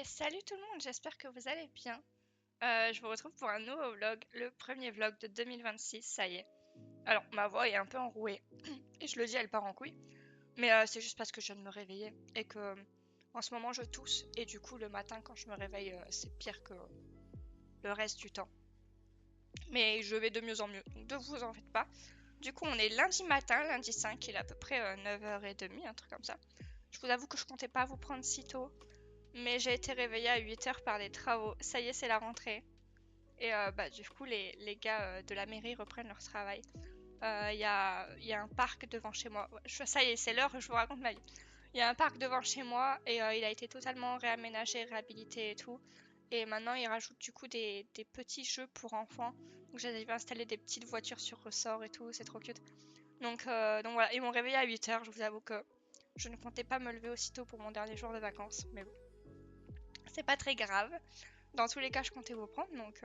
Salut tout le monde, j'espère que vous allez bien. Je vous retrouve pour un nouveau vlog, le premier vlog de 2026, ça y est. Alors, ma voix est un peu enrouée, et je le dis, elle part en couille. Mais c'est juste parce que je viens de me réveiller, et que en ce moment je tousse, et du coup le matin quand je me réveille, c'est pire que le reste du temps. Mais je vais de mieux en mieux, donc ne vous en faites pas. Du coup on est lundi matin, lundi 5, il est à peu près 9h30, un truc comme ça. Je vous avoue que je comptais pas vous prendre si tôt. Mais j'ai été réveillée à 8h par les travaux. Ça y est, c'est la rentrée. Et du coup, les gars de la mairie reprennent leur travail. Il y a un parc devant chez moi. Ouais, ça y est, c'est l'heure, je vous raconte ma vie. Il y a un parc devant chez moi et il a été totalement réaménagé, réhabilité et tout. Et maintenant, ils rajoutent du coup des petits jeux pour enfants. Donc j'ai installé des petites voitures sur ressort et tout, c'est trop cute. Donc voilà, ils m'ont réveillée à 8h. Je vous avoue que je ne comptais pas me lever aussitôt pour mon dernier jour de vacances. Mais bon, c'est pas très grave. Dans tous les cas, je comptais vous prendre, donc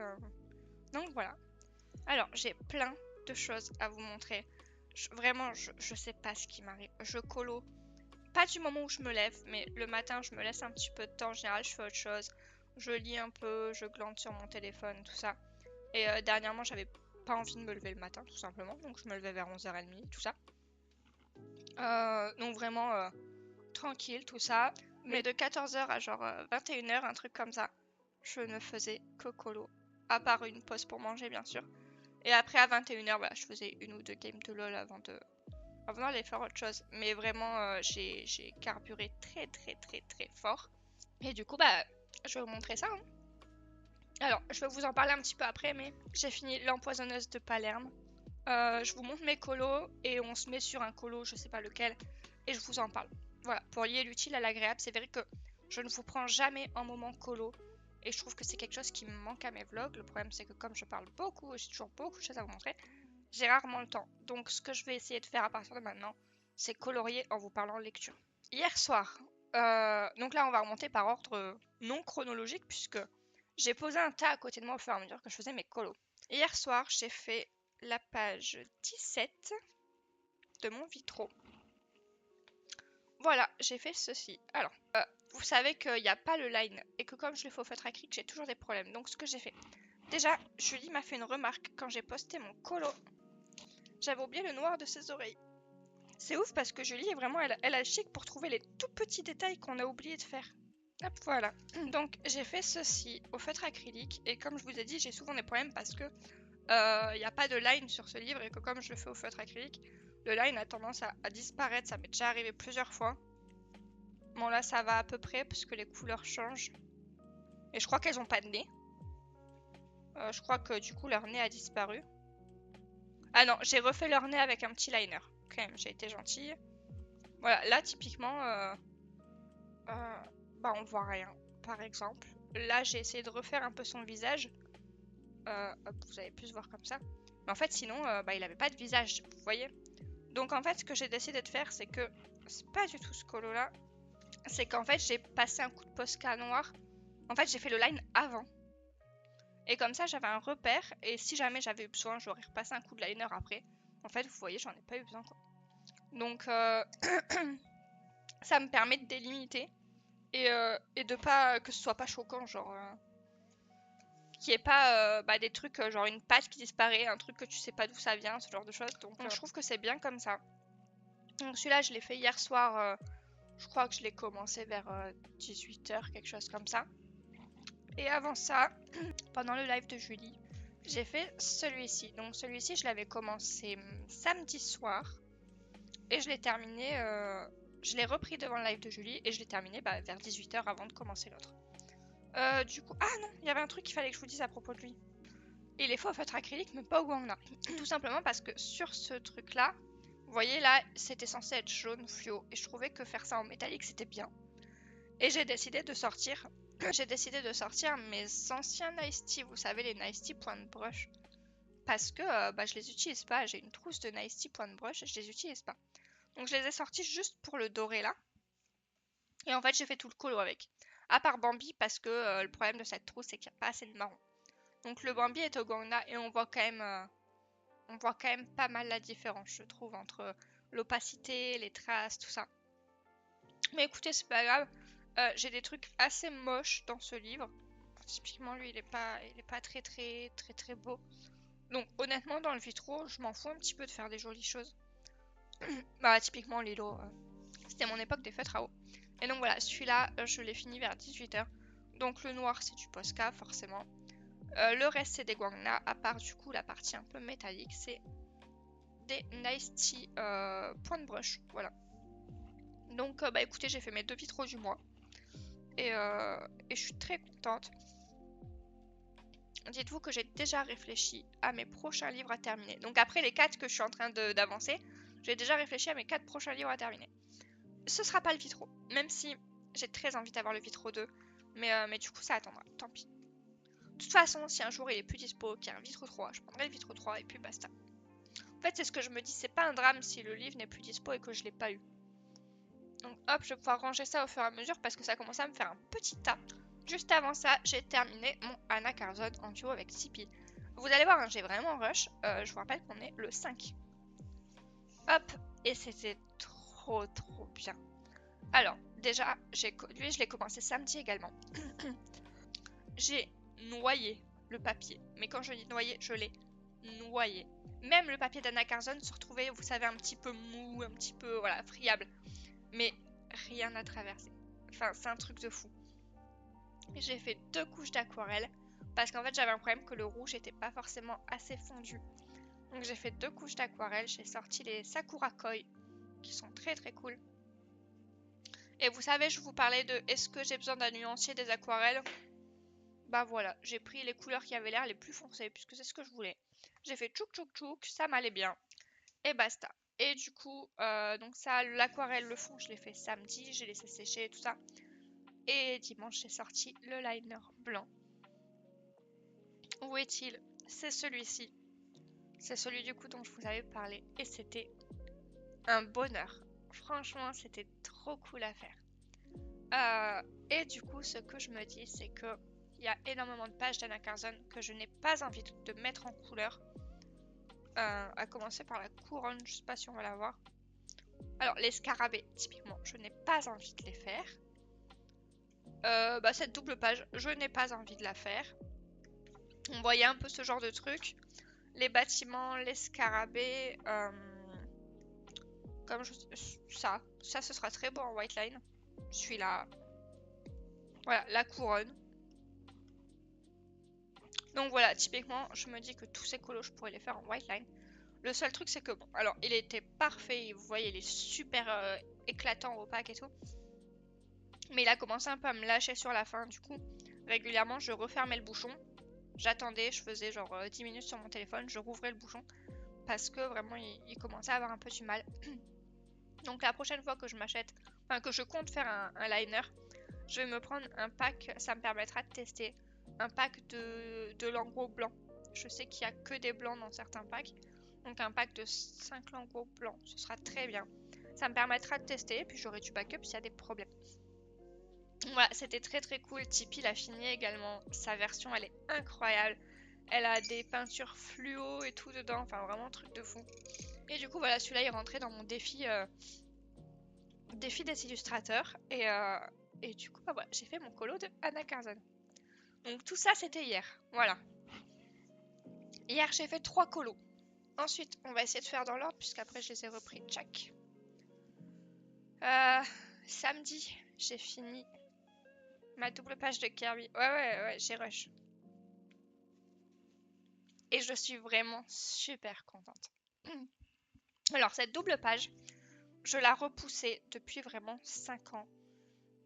voilà. Alors, j'ai plein de choses à vous montrer. Vraiment, je sais pas ce qui m'arrive. Je colo, pas du moment où je me lève, mais le matin, je me laisse un petit peu de temps. En général, je fais autre chose. Je lis un peu, je glande sur mon téléphone, tout ça. Et dernièrement, j'avais pas envie de me lever le matin, tout simplement. Donc, je me levais vers 11h30, tout ça. Donc, vraiment tranquille, tout ça. Mais de 14h à genre 21h, un truc comme ça, je ne faisais que colo. À part une pause pour manger, bien sûr. Et après, à 21h, voilà, je faisais une ou deux games de LoL avant d'aller faire autre chose. Mais vraiment, j'ai carburé très, très, très, très fort. Et du coup, je vais vous montrer ça, hein. Alors, je vais vous en parler un petit peu après, mais j'ai fini l'empoisonneuse de Palerme. Je vous montre mes colos et on se met sur un colo, je sais pas lequel, et je vous en parle. Voilà, pour lier l'utile à l'agréable, c'est vrai que je ne vous prends jamais en moment colo, et je trouve que c'est quelque chose qui me manque à mes vlogs. Le problème, c'est que comme je parle beaucoup, j'ai toujours beaucoup de choses à vous montrer, j'ai rarement le temps. Donc, ce que je vais essayer de faire à partir de maintenant, c'est colorier en vous parlant lecture. Hier soir, donc là, on va remonter par ordre non chronologique, puisque j'ai posé un tas à côté de moi au fur et à mesure que je faisais mes colos. Hier soir, j'ai fait la page 17 de mon vitro. Voilà, j'ai fait ceci. Alors, vous savez qu'il n'y a pas le line et que comme je le fais au feutre acrylique, j'ai toujours des problèmes. Donc, ce que j'ai fait, déjà, Julie m'a fait une remarque quand j'ai posté mon colo. J'avais oublié le noir de ses oreilles. C'est ouf parce que Julie est vraiment, elle a le chic pour trouver les tout petits détails qu'on a oublié de faire. Hop, voilà. Donc, j'ai fait ceci au feutre acrylique et comme je vous ai dit, j'ai souvent des problèmes parce que il n'y a pas de line sur ce livre et que comme je le fais au feutre acrylique, le line a tendance à disparaître. Ça m'est déjà arrivé plusieurs fois. Bon, là, ça va à peu près parce que les couleurs changent. Et je crois qu'elles ont pas de nez. Je crois que du coup, leur nez a disparu. Ah non, j'ai refait leur nez avec un petit liner. Quand même, j'ai été gentille. Voilà, là, typiquement, on voit rien, par exemple. Là, j'ai essayé de refaire un peu son visage. Hop, vous allez plus voir comme ça. Mais en fait, sinon, il avait pas de visage, vous voyez. Donc en fait, ce que j'ai décidé de faire, c'est que c'est pas du tout ce colo là. C'est qu'en fait, j'ai passé un coup de Posca noir. En fait, j'ai fait le line avant. Et comme ça, j'avais un repère. Et si jamais j'avais eu besoin, j'aurais repassé un coup de liner après. En fait, vous voyez, j'en ai pas eu besoin, quoi. Donc, ça me permet de délimiter. Et de pas que ce soit pas choquant, genre. Qu'il n'y ait pas des trucs, genre une patte qui disparaît, un truc que tu sais pas d'où ça vient, ce genre de choses. Donc je trouve que c'est bien comme ça. Donc celui-là, je l'ai fait hier soir. Je crois que je l'ai commencé vers 18h, quelque chose comme ça. Et avant ça, pendant le live de Julie, j'ai fait celui-ci. Donc celui-ci, je l'avais commencé samedi soir. Et je l'ai terminé, je l'ai repris devant le live de Julie. Et je l'ai terminé vers 18h avant de commencer l'autre. Du coup, ah non, il y avait un truc qu'il fallait que je vous dise à propos de lui. Il est fait au feutre acrylique, mais pas au Guangna. Tout simplement parce que sur ce truc-là, vous voyez là, c'était censé être jaune fluo. Et je trouvais que faire ça en métallique, c'était bien. Et j'ai décidé de sortir mes anciens Nice Tea, vous savez, les Nice Tea point de brush. Parce que je les utilise pas. J'ai une trousse de Nice Tea point de brush et je les utilise pas. Donc je les ai sortis juste pour le doré là. Et en fait, j'ai fait tout le colo avec. À part Bambi, parce que le problème de cette trousse, c'est qu'il n'y a pas assez de marron. Donc le Bambi est au Guangna et on voit quand même pas mal la différence, je trouve, entre l'opacité, les traces, tout ça. Mais écoutez, c'est pas grave. J'ai des trucs assez moches dans ce livre. Typiquement, lui, il est pas très beau. Donc, honnêtement, dans le vitro, je m'en fous un petit peu de faire des jolies choses. Bah, typiquement, Lilo, c'était mon époque des feutres à eau. Et donc, voilà, celui-là, je l'ai fini vers 18h. Donc, le noir, c'est du Posca, forcément. Le reste, c'est des Guangna, à part, du coup, la partie un peu métallique, c'est des Nice Tea point brush. Voilà. Donc, bah, écoutez, j'ai fait mes 2 vitraux du mois. Et je suis très contente. Dites-vous que j'ai déjà réfléchi à mes prochains livres à terminer. Donc après les 4 que je suis en train d'avancer, j'ai déjà réfléchi à mes 4 prochains livres à terminer. Ce sera pas le vitro, même si j'ai très envie d'avoir le vitro 2. Mais du coup ça attendra, tant pis. De toute façon, si un jour il est plus dispo, qu'il y a un vitro 3, je prendrai le vitro 3 et puis basta. En fait c'est ce que je me dis, c'est pas un drame si le livre n'est plus dispo et que je l'ai pas eu. Donc hop, je vais pouvoir ranger ça au fur et à mesure parce que ça commence à me faire un petit tas. Juste avant ça, j'ai terminé mon Anna Carzon en duo avec Sippy. Vous allez voir, hein, j'ai vraiment rush. Je vous rappelle qu'on est le 5. Hop, et c'était trop bien. Alors, déjà, lui, je l'ai commencé samedi également. J'ai noyé le papier. Mais quand je dis noyé, je l'ai noyé. Même le papier d'Anna Carzon se retrouvait, vous savez, un petit peu mou, un petit peu, voilà, friable. Mais rien n'a traversé. Enfin, c'est un truc de fou. J'ai fait 2 couches d'aquarelle parce qu'en fait j'avais un problème que le rouge n'était pas forcément assez fondu. Donc j'ai fait 2 couches d'aquarelle, j'ai sorti les Sakura Koi qui sont très cool. Et vous savez, je vous parlais de est-ce que j'ai besoin d'un nuancier des aquarelles? Bah voilà, j'ai pris les couleurs qui avaient l'air les plus foncées puisque c'est ce que je voulais. J'ai fait tchouk, ça m'allait bien et basta. Et du coup, donc ça, l'aquarelle, le fond, je l'ai fait samedi, j'ai laissé sécher et tout ça. Et dimanche, j'ai sorti le liner blanc. Où est-il? C'est celui-ci. C'est celui du coup dont je vous avais parlé. Et c'était un bonheur. Franchement, c'était trop cool à faire. Et du coup, ce que je me dis, c'est que il y a énormément de pages d'Anna Carzon que je n'ai pas envie de mettre en couleur. À commencer par la couronne, je sais pas si on va la voir. Alors, les scarabées, typiquement, je n'ai pas envie de les faire. Bah, cette double page, je n'ai pas envie de la faire. On voyait un peu ce genre de truc. Les bâtiments, les scarabées, comme ça ce sera très beau en white line. Celui-là, voilà, la couronne. Donc voilà, typiquement, je me dis que tous ces colos, je pourrais les faire en white line. Le seul truc, c'est que, bon, alors, il était parfait, vous voyez, il est super éclatant, opaque et tout. Mais il a commencé un peu à me lâcher sur la fin, du coup, régulièrement, je refermais le bouchon. J'attendais, je faisais genre 10 minutes sur mon téléphone, je rouvrais le bouchon. Parce que vraiment, il commençait à avoir un peu du mal. Donc la prochaine fois que je m'achète, enfin que je compte faire un liner, je vais me prendre un pack, ça me permettra de tester un pack de lingots blancs. Je sais qu'il n'y a que des blancs dans certains packs, donc un pack de 5 lingots blancs, ce sera très bien. Ça me permettra de tester, puis j'aurai du backup s'il y a des problèmes. Voilà, c'était très cool. Tipeee l'a fini également. Sa version, elle est incroyable. Elle a des peintures fluo et tout dedans, enfin vraiment un truc de fou. Et du coup, voilà, celui-là est rentré dans mon défi des illustrateurs et du coup bah voilà, j'ai fait mon colo de Anna Carzon. Donc tout ça c'était hier, voilà. Hier j'ai fait 3 colos. Ensuite on va essayer de faire dans l'ordre puisqu'après je les ai repris. Tchac. Samedi j'ai fini ma double page de Kirby. Ouais, j'ai rush. Et je suis vraiment super contente. Alors cette double page, je la repoussais depuis vraiment 5 ans.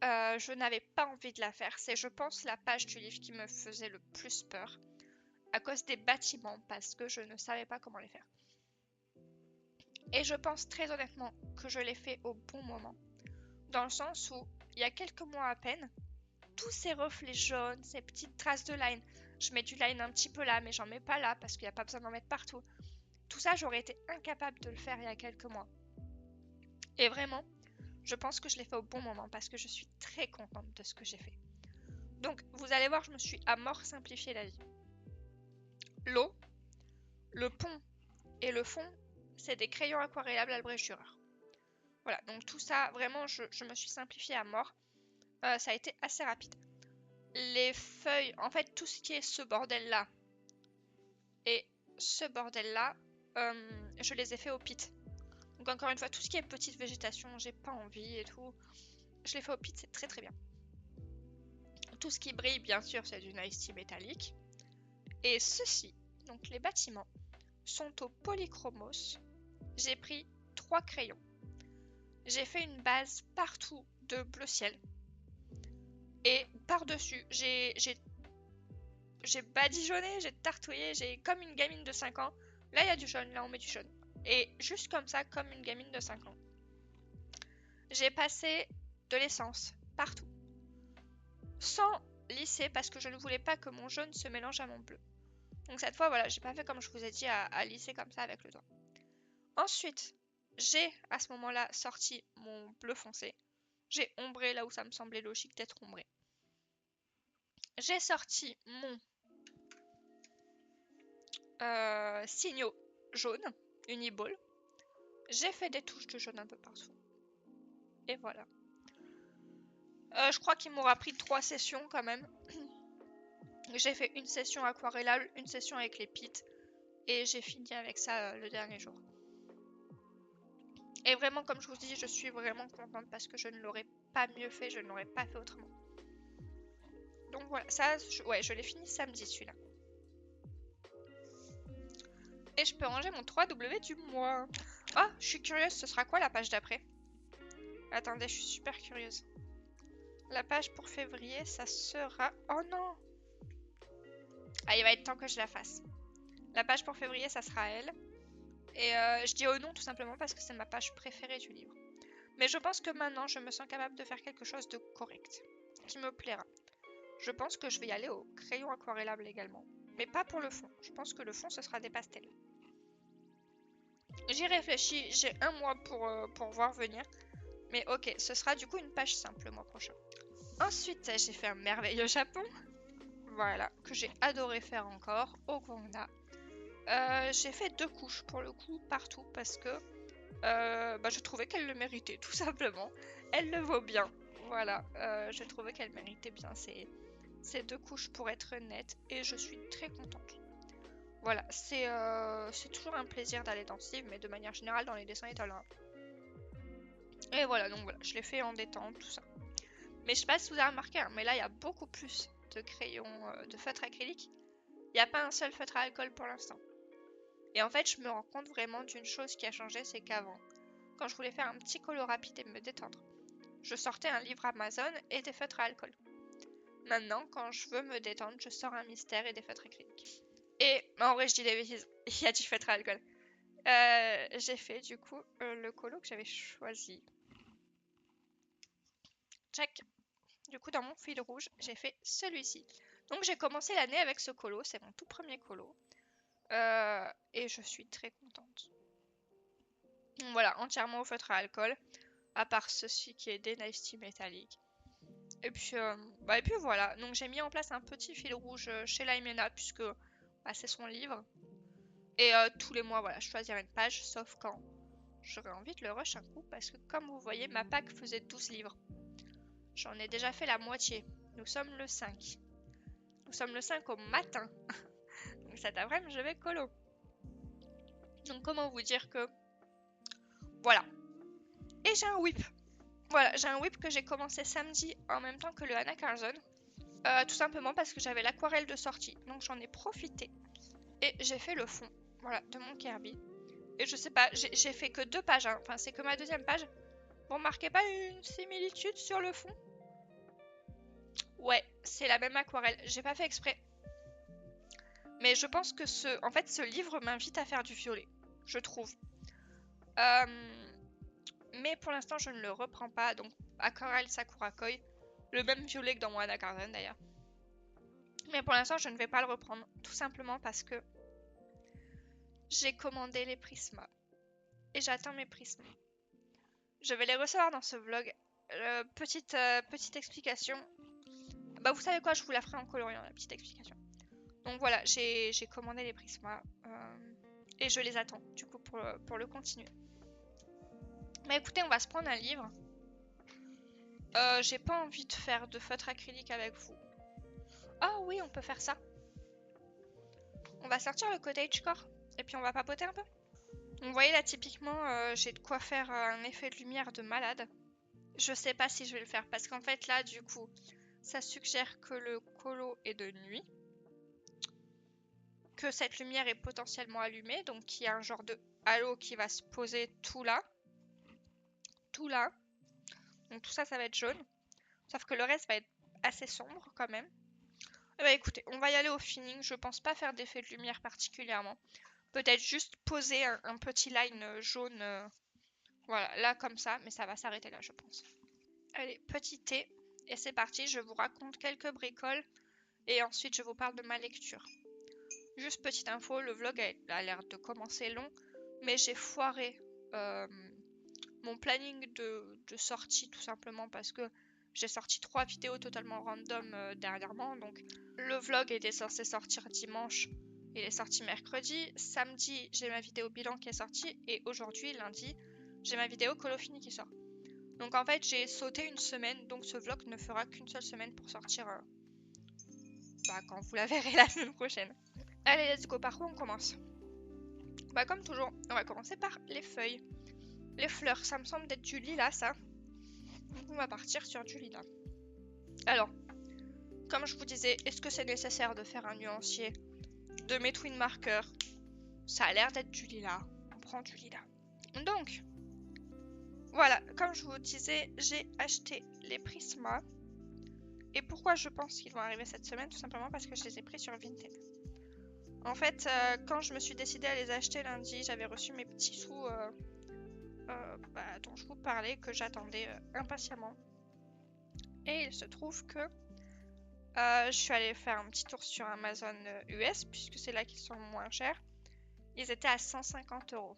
Je n'avais pas envie de la faire. C'est, je pense, la page du livre qui me faisait le plus peur. À cause des bâtiments, parce que je ne savais pas comment les faire. Et je pense très honnêtement que je l'ai fait au bon moment. Dans le sens où, il y a quelques mois à peine, tous ces reflets jaunes, ces petites traces de line, je mets du line un petit peu là, mais j'en mets pas là, parce qu'il n'y a pas besoin d'en mettre partout. Tout ça, j'aurais été incapable de le faire il y a quelques mois. Et vraiment, je pense que je l'ai fait au bon moment parce que je suis très contente de ce que j'ai fait. Donc, vous allez voir, je me suis à mort simplifié la vie. L'eau, le pont et le fond, c'est des crayons aquarellables Albrecht Dürer. Voilà, donc tout ça, vraiment, je me suis simplifiée à mort. ça a été assez rapide. Les feuilles, en fait, tout ce qui est ce bordel-là et ce bordel-là, je les ai fait au pit. Donc encore une fois, tout ce qui est petite végétation, j'ai pas envie et tout. Je l'ai fait au pit, c'est très très bien. Tout ce qui brille, bien sûr, c'est du Nice Tea métallique. Et ceci, donc les bâtiments, sont au polychromos. J'ai pris 3 crayons. J'ai fait une base partout de bleu ciel. Et par-dessus, j'ai badigeonné, j'ai tartouillé, j'ai comme une gamine de 5 ans. Là, il y a du jaune, là, on met du jaune. Et juste comme ça, comme une gamine de 5 ans. J'ai passé de l'essence partout. Sans lisser parce que je ne voulais pas que mon jaune se mélange à mon bleu. Donc cette fois, voilà, j'ai pas fait comme je vous ai dit à lisser comme ça avec le doigt. Ensuite, j'ai à ce moment-là sorti mon bleu foncé. J'ai ombré là où ça me semblait logique d'être ombré. J'ai sorti mon signaux jaune, uniball. J'ai fait des touches de jaune un peu partout. Et voilà. Je crois qu'il m'aura pris 3 sessions quand même. J'ai fait une session aquarellable, une session avec les pits. Et j'ai fini avec ça le dernier jour. Et vraiment, comme je vous dis, je suis vraiment contente parce que je ne l'aurais pas mieux fait, je ne l'aurais pas fait autrement. Donc voilà, ça, je l'ai fini samedi celui-là. Et je peux ranger mon 3W du mois. Ah, je suis curieuse, ce sera quoi la page d'après? Attendez, je suis super curieuse. La page pour février, ça sera... Oh non! Ah, il va être temps que je la fasse. La page pour février, ça sera elle. Et je dis oh non tout simplement parce que c'est ma page préférée du livre. Mais je pense que maintenant, je me sens capable de faire quelque chose de correct, qui me plaira. Je pense que je vais y aller au crayon aquarellable également. Mais pas pour le fond. Je pense que le fond, ce sera des pastels. J'y réfléchis, j'ai un mois pour voir venir. Mais ok, ce sera du coup une page simple le mois prochain. Ensuite, j'ai fait un merveilleux Japon. Voilà, que j'ai adoré faire encore au Gwanda. J'ai fait 2 couches pour le coup, partout, parce que je trouvais qu'elle le méritait, tout simplement. Elle le vaut bien. Voilà, je trouvais qu'elle méritait bien ces 2 couches pour être nette, et je suis très contente. Voilà, c'est toujours un plaisir d'aller dans Steve, mais de manière générale dans les dessins étalons. Et voilà, donc voilà, je l'ai fait en détente, tout ça. Mais je sais pas si vous avez remarqué, hein, mais là il y a beaucoup plus de crayons, de feutres acryliques. Il n'y a pas un seul feutre à alcool pour l'instant. Et en fait, je me rends compte vraiment d'une chose qui a changé, c'est qu'avant, quand je voulais faire un petit colo rapide et me détendre, je sortais un livre Amazon et des feutres à alcool. Maintenant, quand je veux me détendre, je sors un mystère et des feutres acryliques. Et en vrai, je dis des bêtises, il y a du feutre à alcool. J'ai fait du coup le colo que j'avais choisi. Check. Du coup, dans mon fil rouge, j'ai fait celui-ci. Donc j'ai commencé l'année avec ce colo, c'est mon tout premier colo. Et je suis très contente. Donc voilà, entièrement au feutre à alcool, à part ceci qui est des Nice Tea métalliques. Et puis voilà, donc j'ai mis en place un petit fil rouge chez Laimena, puisque c'est son livre. Et tous les mois, voilà, je choisirai une page, sauf quand j'aurais envie de le rush un coup, parce que comme vous voyez, ma pack faisait 12 livres. J'en ai déjà fait la moitié. Nous sommes le 5. Nous sommes le 5 au matin. Donc cet après-midi, je vais colo. Donc comment vous dire que... Voilà. Et j'ai un whip. Voilà, j'ai un whip que j'ai commencé samedi en même temps que le Hannah Carlson. Tout simplement parce que j'avais l'aquarelle de sortie. Donc j'en ai profité. Et j'ai fait le fond, voilà, de mon Kirby. Et je sais pas, j'ai fait que 2 pages. Hein. Enfin, c'est que ma deuxième page. Vous remarquez pas une similitude sur le fond? Ouais, c'est la même aquarelle. J'ai pas fait exprès. Mais je pense que ce livre m'invite à faire du violet. Je trouve. Mais pour l'instant, je ne le reprends pas. Donc, Aquarelle Sakura Koi. Le même violet que dans mon Hannah Carlson d'ailleurs. Mais pour l'instant, je ne vais pas le reprendre. Tout simplement parce que j'ai commandé les prismas. Et j'attends mes prismas. Je vais les recevoir dans ce vlog. Petite explication. Bah, vous savez quoi, je vous la ferai en coloriant, la petite explication. Donc voilà, j'ai commandé les prismas. Et je les attends, du coup, pour le continuer. Mais écoutez, on va se prendre un livre. J'ai pas envie de faire de feutre acrylique avec vous. Ah oui, on peut faire ça. On va sortir le cottagecore et puis on va papoter un peu. Vous voyez là, typiquement, j'ai de quoi faire un effet de lumière de malade. Je sais pas si je vais le faire parce qu'en fait là, du coup, ça suggère que le colo est de nuit. Que cette lumière est potentiellement allumée, donc il y a un genre de halo qui va se poser tout là. Tout là. Donc tout ça, ça va être jaune. Sauf que le reste va être assez sombre quand même. Eh ben, écoutez, on va y aller au feeling. Je pense pas faire d'effet de lumière particulièrement. Peut-être juste poser un petit line jaune. Voilà, là comme ça. Mais ça va s'arrêter là, je pense. Allez, petit thé. Et c'est parti. Je vous raconte quelques bricoles. Et ensuite, je vous parle de ma lecture. Juste petite info, le vlog a l'air de commencer long. Mais j'ai foiré mon planning de sortie tout simplement parce que j'ai sorti 3 vidéos totalement random dernièrement. Donc le vlog était censé sortir dimanche, il est sorti mercredi. Samedi, j'ai ma vidéo bilan qui est sortie. Et aujourd'hui, lundi, j'ai ma vidéo Colofini qui sort. Donc en fait, j'ai sauté une semaine. Donc ce vlog ne fera qu'une seule semaine pour sortir quand vous la verrez la semaine prochaine. Allez, let's go. Par où on commence? Bah comme toujours, on va commencer par les feuilles. Les fleurs, ça me semble d'être du lilas ça. Donc on va partir sur du lilas. Alors, comme je vous disais, est-ce que c'est nécessaire de faire un nuancier de mes twin markers? Ça a l'air d'être du lilas. On prend du lilas. Donc, voilà, comme je vous disais, j'ai acheté les Prisma. Et pourquoi je pense qu'ils vont arriver cette semaine? Tout simplement parce que je les ai pris sur Vinted. En fait, quand je me suis décidée à les acheter lundi, j'avais reçu mes petits sous dont je vous parlais, que j'attendais impatiemment. Et il se trouve que je suis allée faire un petit tour sur Amazon US, puisque c'est là qu'ils sont moins chers. Ils étaient à 150 €.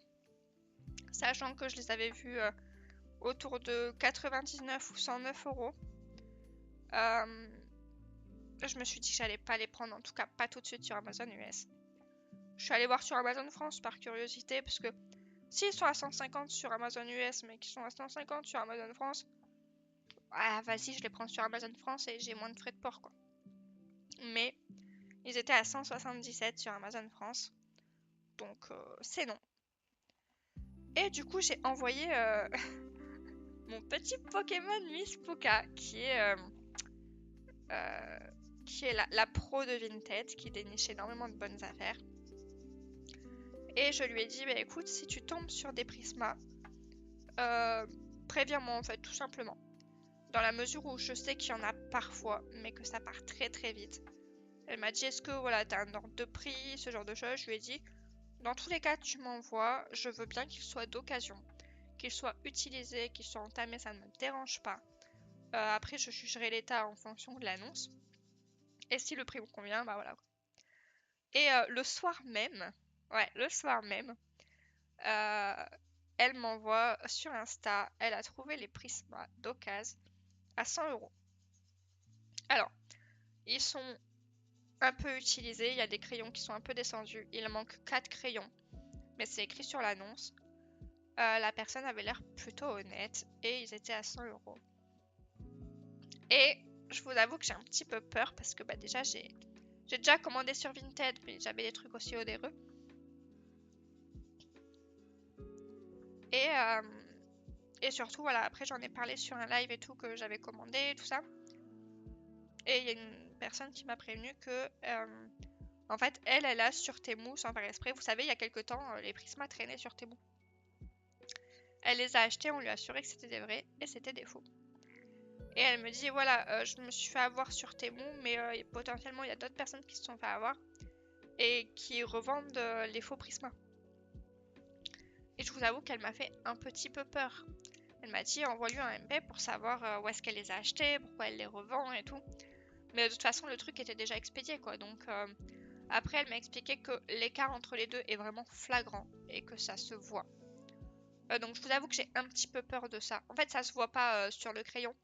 Sachant que je les avais vus autour de 99 ou 109 €. Je me suis dit que j'allais pas les prendre, en tout cas pas tout de suite sur Amazon US. Je suis allée voir sur Amazon France par curiosité, parce que s'ils sont à 150 sur Amazon US, mais qu'ils sont à 150 sur Amazon France, ah vas-y, je les prends sur Amazon France et j'ai moins de frais de port, quoi. Mais ils étaient à 177 sur Amazon France, donc c'est non. Et du coup, j'ai envoyé mon petit Pokémon Miss Puka, qui est la pro de Vinted, qui déniche énormément de bonnes affaires. Et je lui ai dit, bah écoute, si tu tombes sur des Prisma, préviens-moi en fait, tout simplement. Dans la mesure où je sais qu'il y en a parfois, mais que ça part très très vite. Elle m'a dit, est-ce que voilà, t'as un ordre de prix, ce genre de choses. Je lui ai dit, dans tous les cas, tu m'envoies, je veux bien qu'il soit d'occasion, qu'il soit utilisé, qu'il soit entamé, ça ne me dérange pas. Après, je jugerai l'état en fonction de l'annonce. Et si le prix me convient, bah voilà. Et le soir même, elle m'envoie sur Insta, elle a trouvé les Prisma d'occasion à 100 €. Alors, ils sont un peu utilisés, il y a des crayons qui sont un peu descendus, il manque 4 crayons, mais c'est écrit sur l'annonce. La personne avait l'air plutôt honnête et ils étaient à 100 €. Et je vous avoue que j'ai un petit peu peur parce que déjà j'ai déjà commandé sur Vinted, mais j'avais des trucs aussi onéreux. Et surtout, voilà, après j'en ai parlé sur un live et tout, que j'avais commandé, tout ça. Et il y a une personne qui m'a prévenu que, en fait, elle a sur Temu, sans faire exprès, vous savez, il y a quelques temps, les Prisma traînaient sur Temu. Elle les a achetés, on lui a assuré que c'était des vrais, et c'était des faux. Et elle me dit, voilà, je me suis fait avoir sur Temu, mais potentiellement il y a d'autres personnes qui se sont fait avoir, et qui revendent les faux Prisma. Et je vous avoue qu'elle m'a fait un petit peu peur. Elle m'a dit, envoie-lui un MP pour savoir où est-ce qu'elle les a achetés, pourquoi elle les revend et tout. Mais de toute façon, le truc était déjà expédié, quoi. Donc après, elle m'a expliqué que l'écart entre les deux est vraiment flagrant et que ça se voit. Donc je vous avoue que j'ai un petit peu peur de ça. En fait, ça se voit pas sur le crayon.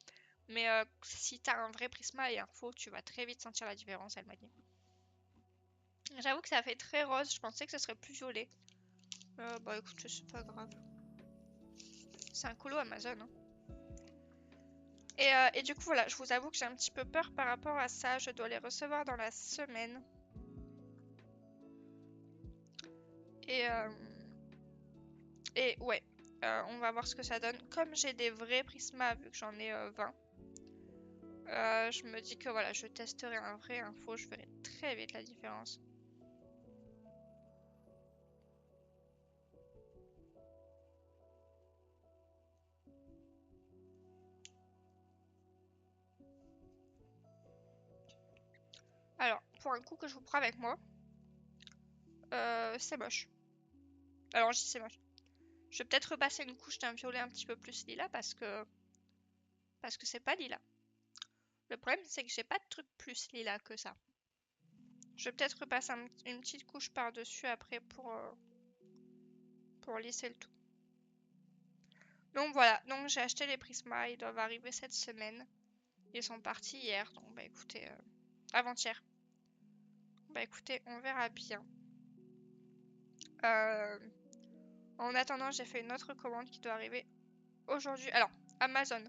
Mais si t'as un vrai Prisma et un faux, tu vas très vite sentir la différence, elle m'a dit. J'avoue que ça fait très rose, je pensais que ce serait plus violet. Bah écoute, c'est pas grave. C'est un colo Amazon. Hein. Et du coup, voilà, je vous avoue que j'ai un petit peu peur par rapport à ça. Je dois les recevoir dans la semaine. Et, euh, et ouais, on va voir ce que ça donne. Comme j'ai des vrais Prisma, vu que j'en ai 20, je me dis que voilà, je testerai un vrai, un faux, je verrai très vite la différence. Alors, pour un coup que je vous prends avec moi, c'est moche. Alors, je dis c'est moche. Je vais peut-être repasser une couche d'un violet un petit peu plus lilas parce que c'est pas lilas. Le problème, c'est que j'ai pas de truc plus lilas que ça. Je vais peut-être repasser une petite couche par-dessus après pour lisser le tout. Donc voilà, donc j'ai acheté les Prisma, ils doivent arriver cette semaine. Ils sont partis hier, donc bah écoutez, avant-hier. Bah écoutez, on verra bien. En attendant, j'ai fait une autre commande qui doit arriver aujourd'hui. Alors, Amazon.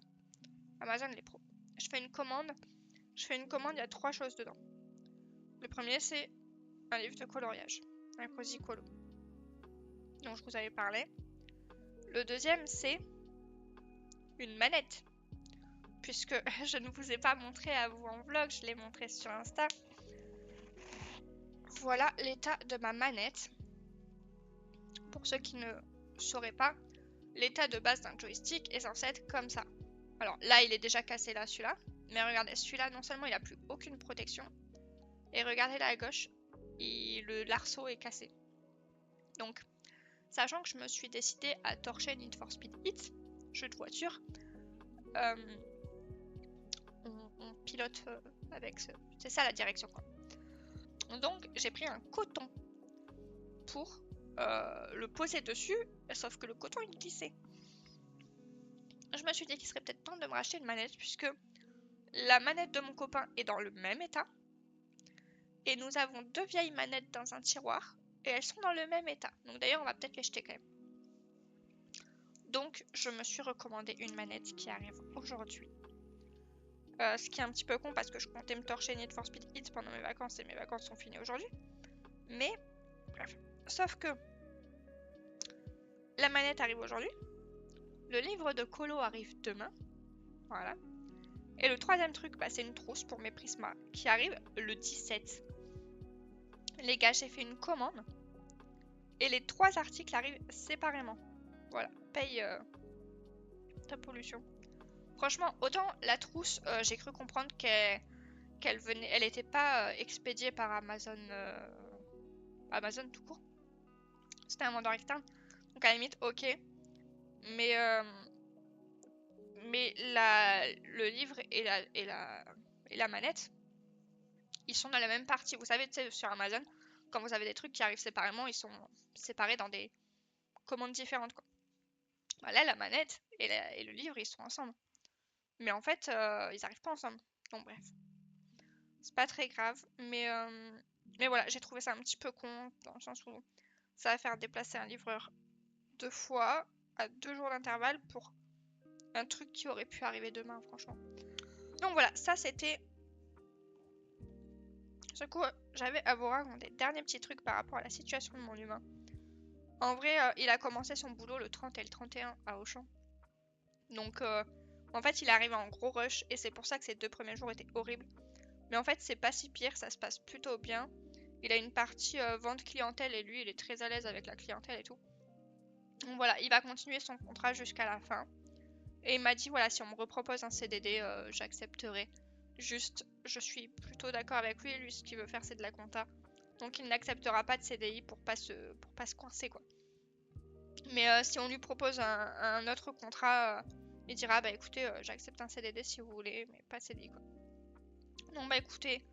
Amazon les pros. Je fais une commande, il y a 3 choses dedans. Le premier, c'est un livre de coloriage, un Cozy Colo, dont je vous avais parlé. Le deuxième, c'est une manette, puisque je ne vous ai pas montré à vous en vlog, je l'ai montré sur Insta. Voilà l'état de ma manette. Pour ceux qui ne sauraient pas, l'état de base d'un joystick est censé être comme ça. Alors là, il est déjà cassé là, celui-là. Mais regardez, celui-là, non seulement il a plus aucune protection, et regardez là à gauche, l'arceau est cassé. Donc, sachant que je me suis décidée à torcher Need for Speed Heat, jeu de voiture, on pilote avec c'est ça la direction quoi. Donc j'ai pris un coton pour le poser dessus, sauf que le coton il glissait. Je me suis dit qu'il serait peut-être temps de me racheter une manette puisque la manette de mon copain est dans le même état et nous avons 2 vieilles manettes dans un tiroir et elles sont dans le même état. Donc d'ailleurs on va peut-être les jeter quand même. Donc je me suis recommandé une manette qui arrive aujourd'hui. Ce qui est un petit peu con parce que je comptais me torcher Need for Speed Heat pendant mes vacances et mes vacances sont finies aujourd'hui. Mais bref, sauf que la manette arrive aujourd'hui, le livre de colo arrive demain, voilà. Et le troisième truc, bah, c'est une trousse pour mes Prisma qui arrive le 17. Les gars, j'ai fait une commande et les 3 articles arrivent séparément. Voilà, paye ta pollution. Franchement, autant la trousse, j'ai cru comprendre qu'elle venait, elle n'était pas expédiée par Amazon, Amazon tout court. C'était un vendeur externe. Donc à la limite, ok. Mais, le livre et la manette, ils sont dans la même partie. Vous savez, sur Amazon, quand vous avez des trucs qui arrivent séparément, ils sont séparés dans des commandes différentes, quoi. Bah là, la manette et le livre, ils sont ensemble. Mais en fait, ils n'arrivent pas ensemble. Donc bref. C'est pas très grave. Mais voilà, j'ai trouvé ça un petit peu con, dans le sens où ça va faire déplacer un livreur 2 fois, à 2 jours d'intervalle, pour un truc qui aurait pu arriver demain, franchement. Donc voilà, ça c'était ce coup j'avais à vous raconter. Dernier petit truc par rapport à la situation de mon humain. En vrai, il a commencé son boulot le 30 et le 31 à Auchan. Donc en fait, il est arrivé en gros rush et c'est pour ça que ces 2 premiers jours étaient horribles. Mais en fait, c'est pas si pire, ça se passe plutôt bien. Il a une partie vente clientèle et lui, il est très à l'aise avec la clientèle et tout. Donc voilà, il va continuer son contrat jusqu'à la fin. Et il m'a dit, voilà, si on me repropose un CDD, j'accepterai. Juste, je suis plutôt d'accord avec lui. Lui, ce qu'il veut faire, c'est de la compta. Donc, il n'acceptera pas de CDI pour pas se coincer, quoi. Mais si on lui propose un autre contrat, il dira, bah écoutez, j'accepte un CDD si vous voulez, mais pas de CDI, quoi. Donc, bah écoutez,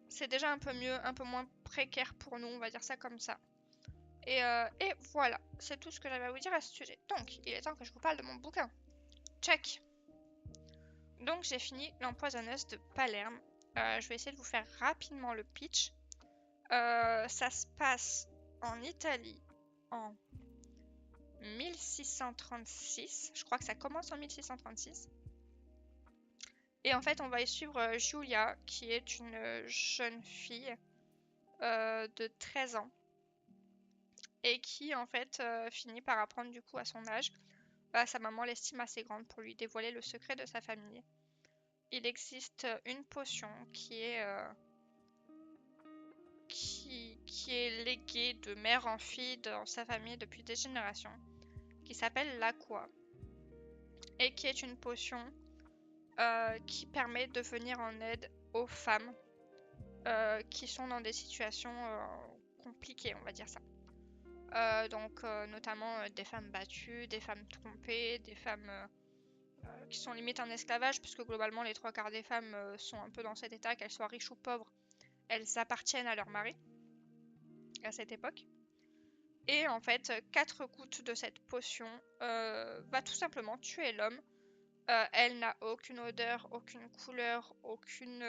c'est déjà un peu mieux, un peu moins précaire pour nous, on va dire ça comme ça. Et voilà, c'est tout ce que j'avais à vous dire à ce sujet. Donc, il est temps que je vous parle de mon bouquin. Check. Donc j'ai fini L'Empoisonneuse de Palerme. Je vais essayer de vous faire rapidement le pitch. Ça se passe en Italie en 1636. Je crois que ça commence en 1636. Et en fait, on va y suivre Julia, qui est une jeune fille de 13 ans et qui en fait finit par apprendre du coup à son âge sa maman l'estime assez grande pour lui dévoiler le secret de sa famille. Il existe une potion qui est léguée de mère en fille dans sa famille depuis des générations, qui s'appelle l'Aqua, et qui est une potion qui permet de venir en aide aux femmes qui sont dans des situations compliquées, on va dire ça. Donc notamment des femmes battues, des femmes trompées, des femmes qui sont limite en esclavage, puisque globalement les 3/4 des femmes sont un peu dans cet état, qu'elles soient riches ou pauvres, elles appartiennent à leur mari à cette époque. Et en fait, 4 gouttes de cette potion va tout simplement tuer l'homme. Elle n'a aucune odeur, aucune couleur, aucune...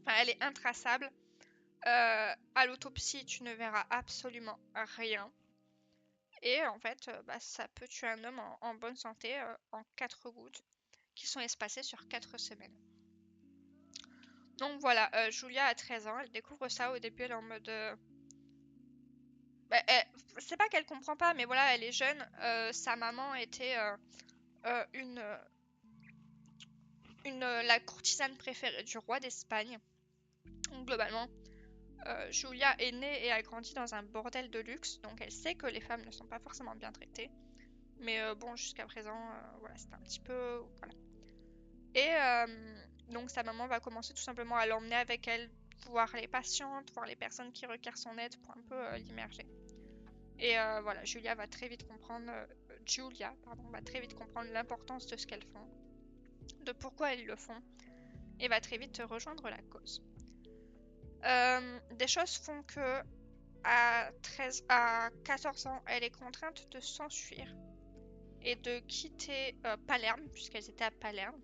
Enfin, elle est intraçable. À l'autopsie, tu ne verras absolument rien. Et en fait, ça peut tuer un homme en bonne santé en 4 gouttes qui sont espacées sur 4 semaines. Donc voilà, Julia a 13 ans, elle découvre ça au début, elle est en mode... c'est pas qu'elle comprend pas, mais voilà, elle est jeune. Sa maman était la courtisane préférée du roi d'Espagne. Donc globalement, Julia est née et a grandi dans un bordel de luxe, donc elle sait que les femmes ne sont pas forcément bien traitées. Mais bon, jusqu'à présent, voilà, c'était un petit peu... Voilà. Et donc sa maman va commencer tout simplement à l'emmener avec elle, voir les patientes, voir les personnes qui requièrent son aide pour un peu l'immerger. Et voilà, Julia, va très vite comprendre l'importance de ce qu'elles font, de pourquoi elles le font, et va très vite rejoindre la cause. Des choses font que à 14 ans, elle est contrainte de s'enfuir et de quitter Palerme, puisqu'elles étaient à Palerme.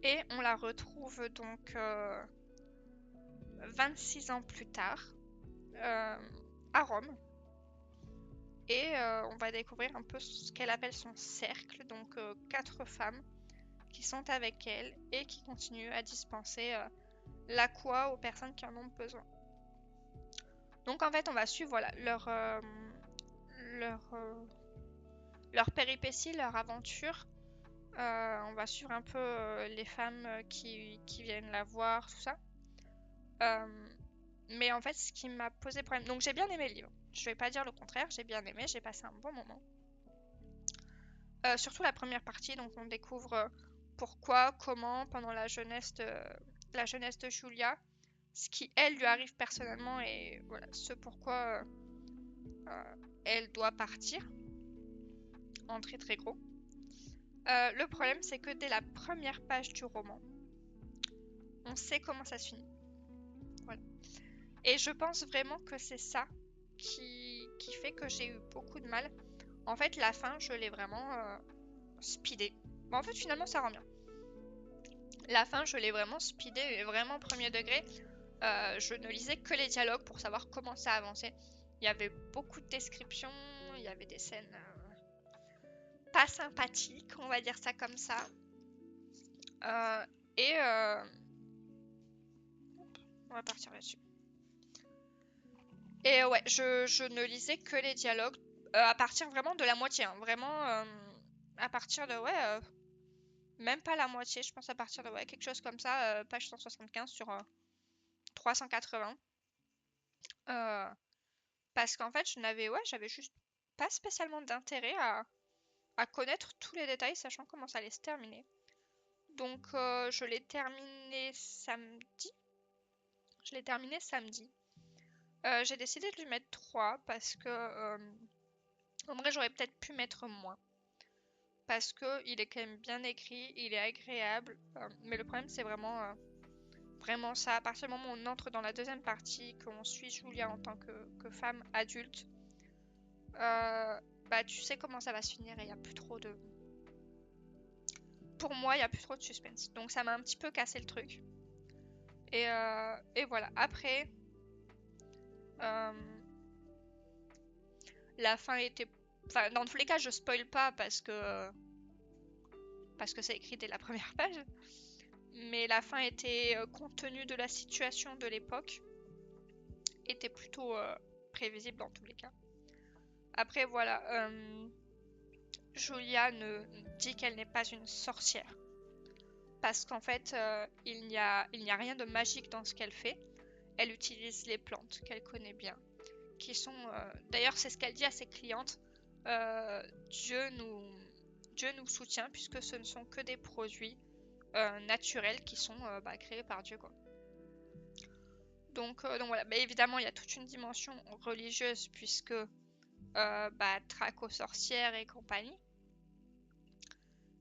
Et on la retrouve donc 26 ans plus tard à Rome. Et on va découvrir un peu ce qu'elle appelle son cercle, donc 4 femmes qui sont avec elle et qui continuent à dispenser l'aqua aux personnes qui en ont besoin. Donc en fait, on va suivre voilà, leur péripéties, leur aventure. On va suivre un peu les femmes qui viennent la voir, tout ça. Mais en fait, ce qui m'a posé problème... Donc j'ai bien aimé le livre. Je vais pas dire le contraire, j'ai bien aimé, j'ai passé un bon moment. Surtout la première partie, donc on découvre pourquoi, comment, pendant la jeunesse de Julia, ce qui elle lui arrive personnellement et voilà, ce pourquoi elle doit partir en très très gros. Le problème c'est que dès la première page du roman, on sait comment ça se finit. Voilà. Et je pense vraiment que c'est ça qui fait que j'ai eu beaucoup de mal. En fait, la fin, je l'ai vraiment speedée. Bon, en fait, finalement, ça rend bien. La fin, je l'ai vraiment speedée, et vraiment premier degré. Je ne lisais que les dialogues pour savoir comment ça avançait. Il y avait beaucoup de descriptions, il y avait des scènes pas sympathiques, on va dire ça comme ça. Et on va partir là-dessus. Et ouais, je ne lisais que les dialogues à partir vraiment de la moitié. Hein, vraiment à partir de, ouais, même pas la moitié, je pense à partir de, ouais, quelque chose comme ça, page 175 sur 380. Parce qu'en fait, j'avais juste pas spécialement d'intérêt à connaître tous les détails, sachant comment ça allait se terminer. Donc je l'ai terminé samedi. J'ai décidé de lui mettre 3 parce que en vrai j'aurais peut-être pu mettre moins. Parce que il est quand même bien écrit, il est agréable. Mais le problème c'est vraiment ça. À partir du moment où on entre dans la deuxième partie, qu'on suit Julia en tant que femme adulte, tu sais comment ça va se finir et il n'y a plus trop de... Pour moi, il n'y a plus trop de suspense. Donc ça m'a un petit peu cassé le truc. Et voilà. Après, la fin était... Enfin, dans tous les cas, je spoil pas parce que parce que c'est écrit dès la première page. Mais la fin était, compte tenu de la situation de l'époque, était plutôt prévisible dans tous les cas. Après voilà, Julia dit qu'elle n'est pas une sorcière. Parce qu'en fait, il n'y a rien de magique dans ce qu'elle fait. Elle utilise les plantes qu'elle connaît bien. Qui sont, d'ailleurs, c'est ce qu'elle dit à ses clientes. Dieu nous soutient puisque ce ne sont que des produits naturels qui sont créés par Dieu, quoi. Donc voilà, évidemment, il y a toute une dimension religieuse puisque traque aux sorcières et compagnie.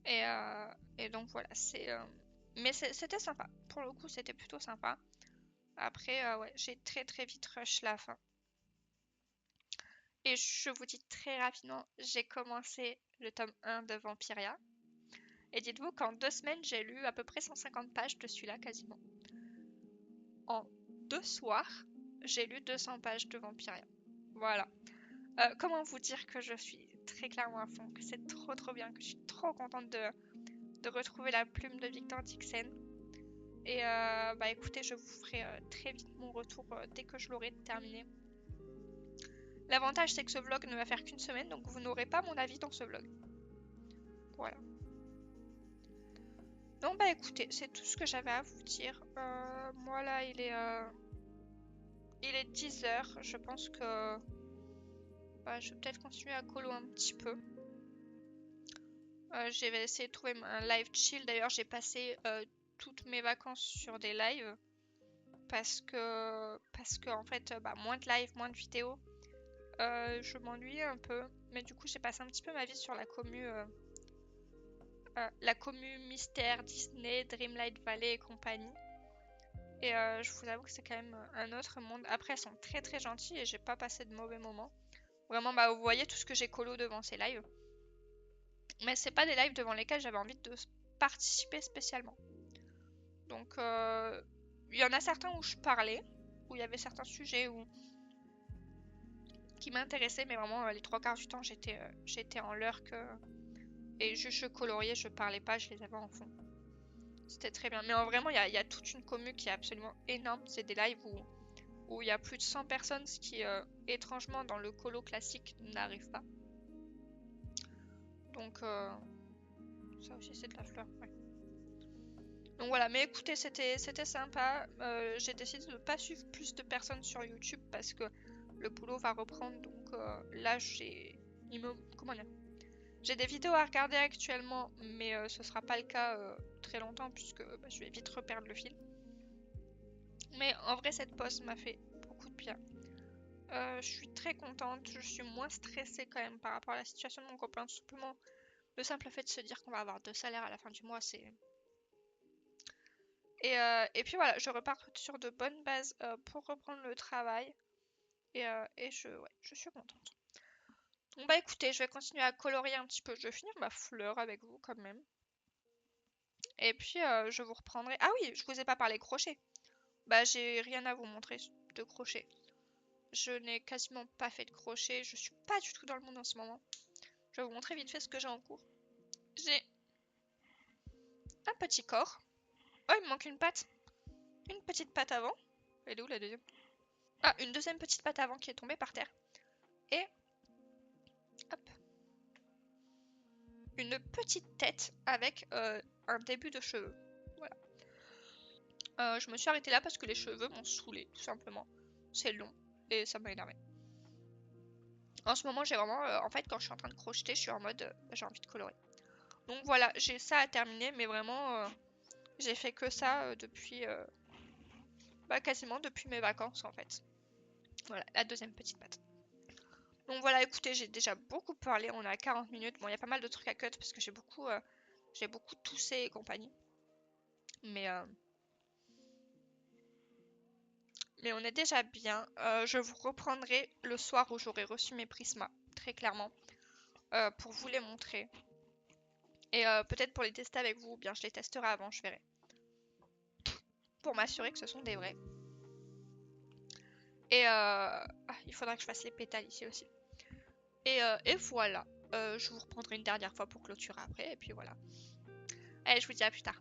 Et donc voilà, mais c'était sympa. Pour le coup, c'était plutôt sympa. Après, ouais, j'ai très très vite rush la fin. Et je vous dis très rapidement, j'ai commencé le tome 1 de Vampiria. Et dites-vous qu'en 2 semaines, j'ai lu à peu près 150 pages de celui-là quasiment. En 2 soirs, j'ai lu 200 pages de Vampiria. Voilà. Comment vous dire que je suis très clairement à fond, que c'est trop trop bien, que je suis trop contente de retrouver la plume de Victor Dixon. Et écoutez, je vous ferai très vite mon retour dès que je l'aurai terminé. L'avantage, c'est que ce vlog ne va faire qu'une semaine, donc vous n'aurez pas mon avis dans ce vlog. Voilà. Donc écoutez, c'est tout ce que j'avais à vous dire. Moi là, il est 10h. Je pense que je vais peut-être continuer à colo un petit peu. Je vais essayer de trouver un live chill. D'ailleurs, j'ai passé toutes mes vacances sur des lives. Parce que en fait, moins de live, moins de vidéos. Je m'ennuie un peu. Mais du coup, j'ai passé un petit peu ma vie sur la commu Mystère, Disney, Dreamlight Valley et compagnie. Et je vous avoue que c'est quand même un autre monde. Après, elles sont très très gentilles et j'ai pas passé de mauvais moments. Vraiment, vous voyez tout ce que j'ai colo devant ces lives. Mais c'est pas des lives devant lesquels j'avais envie de participer spécialement. Donc, il y en a certains où je parlais, où il y avait certains sujets qui m'intéressaient, mais vraiment les 3 quarts du temps j'étais en lurk et juste je coloriais, je parlais pas, je les avais en fond. C'était très bien. Mais vraiment, il y a toute une commu qui est absolument énorme. C'est des lives où il y a plus de 100 personnes, ce qui, étrangement, dans le colo classique, n'arrive pas. Donc, ça aussi, c'est de la fleur. Ouais. Donc voilà, mais écoutez, c'était sympa. J'ai décidé de ne pas suivre plus de personnes sur YouTube parce que le boulot va reprendre. Donc là, comment dire? J'ai des vidéos à regarder actuellement, mais ce sera pas le cas très longtemps puisque je vais vite reperdre le fil. Mais en vrai, cette pause m'a fait beaucoup de bien. Je suis très contente, je suis moins stressée quand même par rapport à la situation de mon copain. Tout simplement, le simple fait de se dire qu'on va avoir 2 salaires à la fin du mois, c'est... Et puis voilà, je repars sur de bonnes bases pour reprendre le travail. Et je suis contente. Donc écoutez, je vais continuer à colorier un petit peu. Je vais finir ma fleur avec vous quand même. Et puis je vous reprendrai... Ah oui, je vous ai pas parlé crochet. J'ai rien à vous montrer de crochet. Je n'ai quasiment pas fait de crochet. Je suis pas du tout dans le monde en ce moment. Je vais vous montrer vite fait ce que j'ai en cours. J'ai un petit corps. Oh, il me manque une patte. Une petite patte avant. Elle est où la deuxième? Ah, une deuxième petite patte avant qui est tombée par terre. Et hop. Une petite tête avec un début de cheveux. Voilà. Je me suis arrêtée là parce que les cheveux m'ont saoulée, tout simplement. C'est long et ça m'a énervé. En ce moment, j'ai vraiment... en fait, quand je suis en train de crocheter, je suis en mode... j'ai envie de colorer. Donc voilà, j'ai ça à terminer, mais vraiment... j'ai fait que ça depuis... quasiment depuis mes vacances, en fait. Voilà, la deuxième petite patte. Donc voilà, écoutez, j'ai déjà beaucoup parlé, on est à 40 minutes. Bon, il y a pas mal de trucs à cut parce que j'ai beaucoup toussé et compagnie. Mais on est déjà bien. Je vous reprendrai le soir où j'aurai reçu mes prismas, très clairement, pour vous les montrer. Et peut-être pour les tester avec vous, ou bien je les testerai avant, je verrai. Pour m'assurer que ce sont des vrais. Et il faudra que je fasse les pétales ici aussi. Et voilà. Je vous reprendrai une dernière fois pour clôturer après, et puis voilà. Allez, je vous dis à plus tard.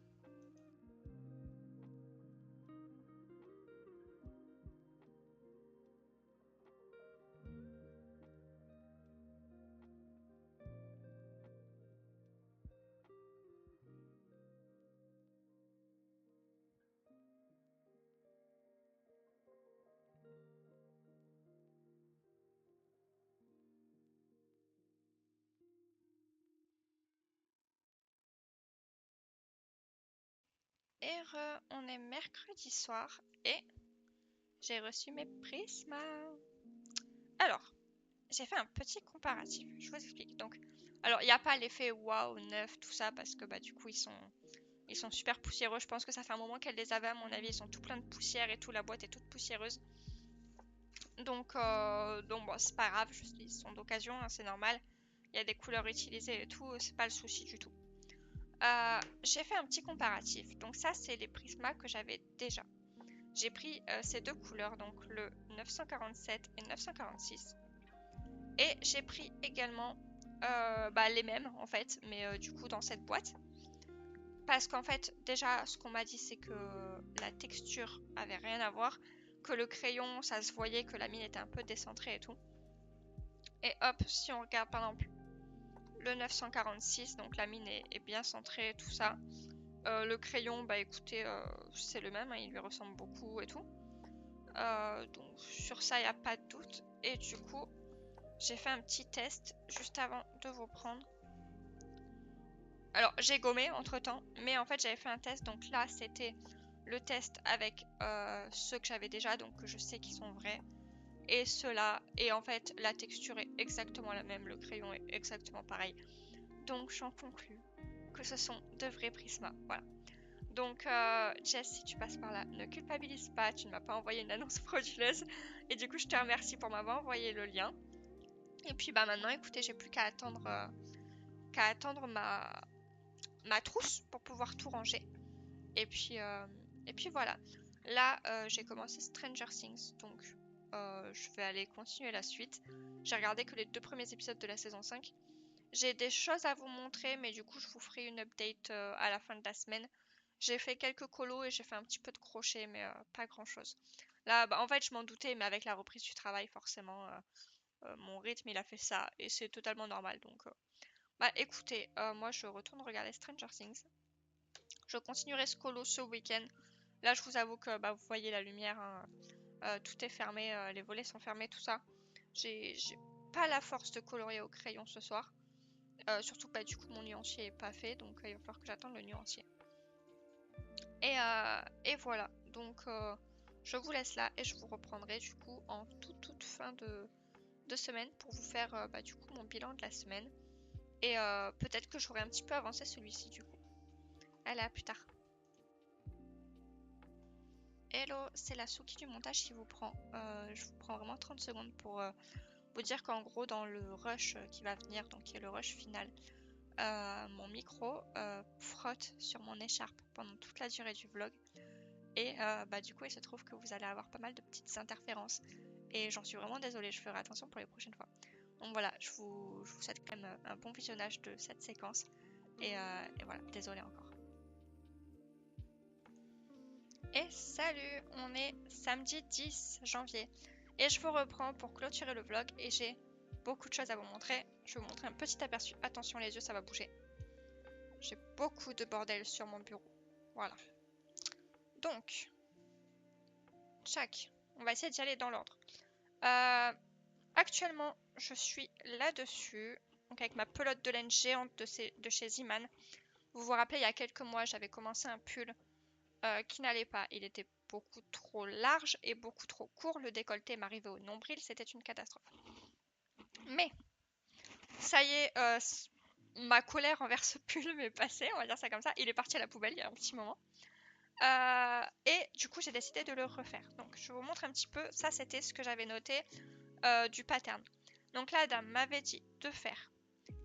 Et on est mercredi soir et j'ai reçu mes prismas. Alors, j'ai fait un petit comparatif. Je vous explique. Donc, alors il n'y a pas l'effet waouh neuf tout ça parce que bah du coup ils sont super poussiéreux. Je pense que ça fait un moment qu'elle les avait à mon avis. Ils sont tout pleins de poussière et tout. La boîte est toute poussiéreuse. Donc bon, c'est pas grave. Ils sont d'occasion, hein, c'est normal. Il y a des couleurs utilisées et tout. C'est pas le souci du tout. J'ai fait un petit comparatif. Donc ça, c'est les prismas que j'avais déjà. J'ai pris ces deux couleurs, donc le 947 et 946. Et j'ai pris également les mêmes en fait, mais du coup dans cette boîte. Parce qu'en fait, déjà, ce qu'on m'a dit, c'est que la texture avait rien à voir. Que le crayon, ça se voyait que la mine était un peu décentrée et tout. Et hop, si on regarde par exemple le 946, donc la mine est bien centrée, tout ça. Le crayon, bah écoutez, c'est le même, hein, il lui ressemble beaucoup et tout. Donc sur ça, il n'y a pas de doute. Et du coup, j'ai fait un petit test juste avant de vous prendre. Alors, j'ai gommé entre temps, mais en fait, j'avais fait un test. Donc là, c'était le test avec ceux que j'avais déjà, donc que je sais qu'ils sont vrais. Et ceux-là, et en fait, la texture est exactement la même, le crayon est exactement pareil. Donc, j'en conclus que ce sont de vrais prismas. Voilà. Donc, Jess, si tu passes par là, ne culpabilise pas, tu ne m'as pas envoyé une annonce frauduleuse. Et du coup, je te remercie pour m'avoir envoyé le lien. Et puis, bah maintenant, écoutez, j'ai plus qu'à attendre ma trousse pour pouvoir tout ranger. Et puis voilà. Là, j'ai commencé Stranger Things, donc je vais aller continuer la suite. J'ai regardé que les 2 premiers épisodes de la saison 5. J'ai des choses à vous montrer, mais du coup, je vous ferai une update à la fin de la semaine. J'ai fait quelques colos et j'ai fait un petit peu de crochet, mais pas grand chose. Là, bah, en fait, je m'en doutais, mais avec la reprise du travail, forcément, mon rythme, il a fait ça, et c'est totalement normal. Donc, bah écoutez, moi, je retourne regarder Stranger Things. Je continuerai ce colo ce week-end. Là, je vous avoue que bah, vous voyez la lumière, hein, tout est fermé, les volets sont fermés, tout ça. J'ai pas la force de colorier au crayon ce soir. Surtout que bah, du coup, mon nuancier est pas fait, donc il va falloir que j'attende le nuancier. Et voilà, donc je vous laisse là et je vous reprendrai du coup en toute fin de semaine pour vous faire bah, du coup mon bilan de la semaine. Et peut-être que j'aurai un petit peu avancé celui-ci du coup. Allez, à plus tard. Hello, c'est la Souki du montage qui vous prend. Je vous prends vraiment 30 secondes pour vous dire qu'en gros dans le rush qui va venir, donc qui est le rush final, mon micro frotte sur mon écharpe pendant toute la durée du vlog. Et bah, du coup, il se trouve que vous allez avoir pas mal de petites interférences. Et j'en suis vraiment désolée, je ferai attention pour les prochaines fois. Donc voilà, je vous souhaite quand même un bon visionnage de cette séquence. Et voilà, désolée encore. Et salut, on est samedi 10 janvier. Et je vous reprends pour clôturer le vlog. Et j'ai beaucoup de choses à vous montrer. Je vais vous montrer un petit aperçu. Attention les yeux, ça va bouger. J'ai beaucoup de bordel sur mon bureau. Voilà. Donc, tchac, on va essayer d'y aller dans l'ordre. Actuellement, je suis là-dessus, donc avec ma pelote de laine géante de chez Ziman. Vous vous rappelez, il y a quelques mois, j'avais commencé un pull qui n'allait pas. Il était beaucoup trop large et beaucoup trop court. Le décolleté m'arrivait au nombril, c'était une catastrophe. Mais, ça y est, ma colère envers ce pull m'est passée, on va dire ça comme ça. Il est parti à la poubelle il y a un petit moment. Et du coup, j'ai décidé de le refaire. Donc, je vous montre un petit peu. Ça, c'était ce que j'avais noté du pattern. Donc, la dame m'avait dit de faire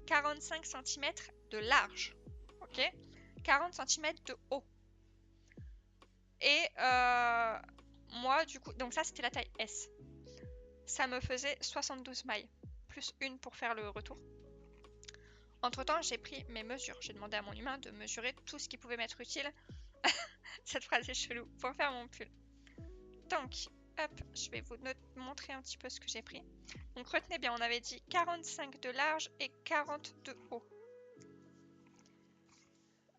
45 cm de large, ok, 40 cm de haut. Et moi, du coup, donc ça, c'était la taille S. Ça me faisait 72 mailles, plus une pour faire le retour. Entre temps, j'ai pris mes mesures. J'ai demandé à mon humain de mesurer tout ce qui pouvait m'être utile. Cette phrase est chelou, pour faire mon pull. Donc, hop, je vais vous montrer un petit peu ce que j'ai pris. Donc retenez bien, on avait dit 45 de large et 40 de haut.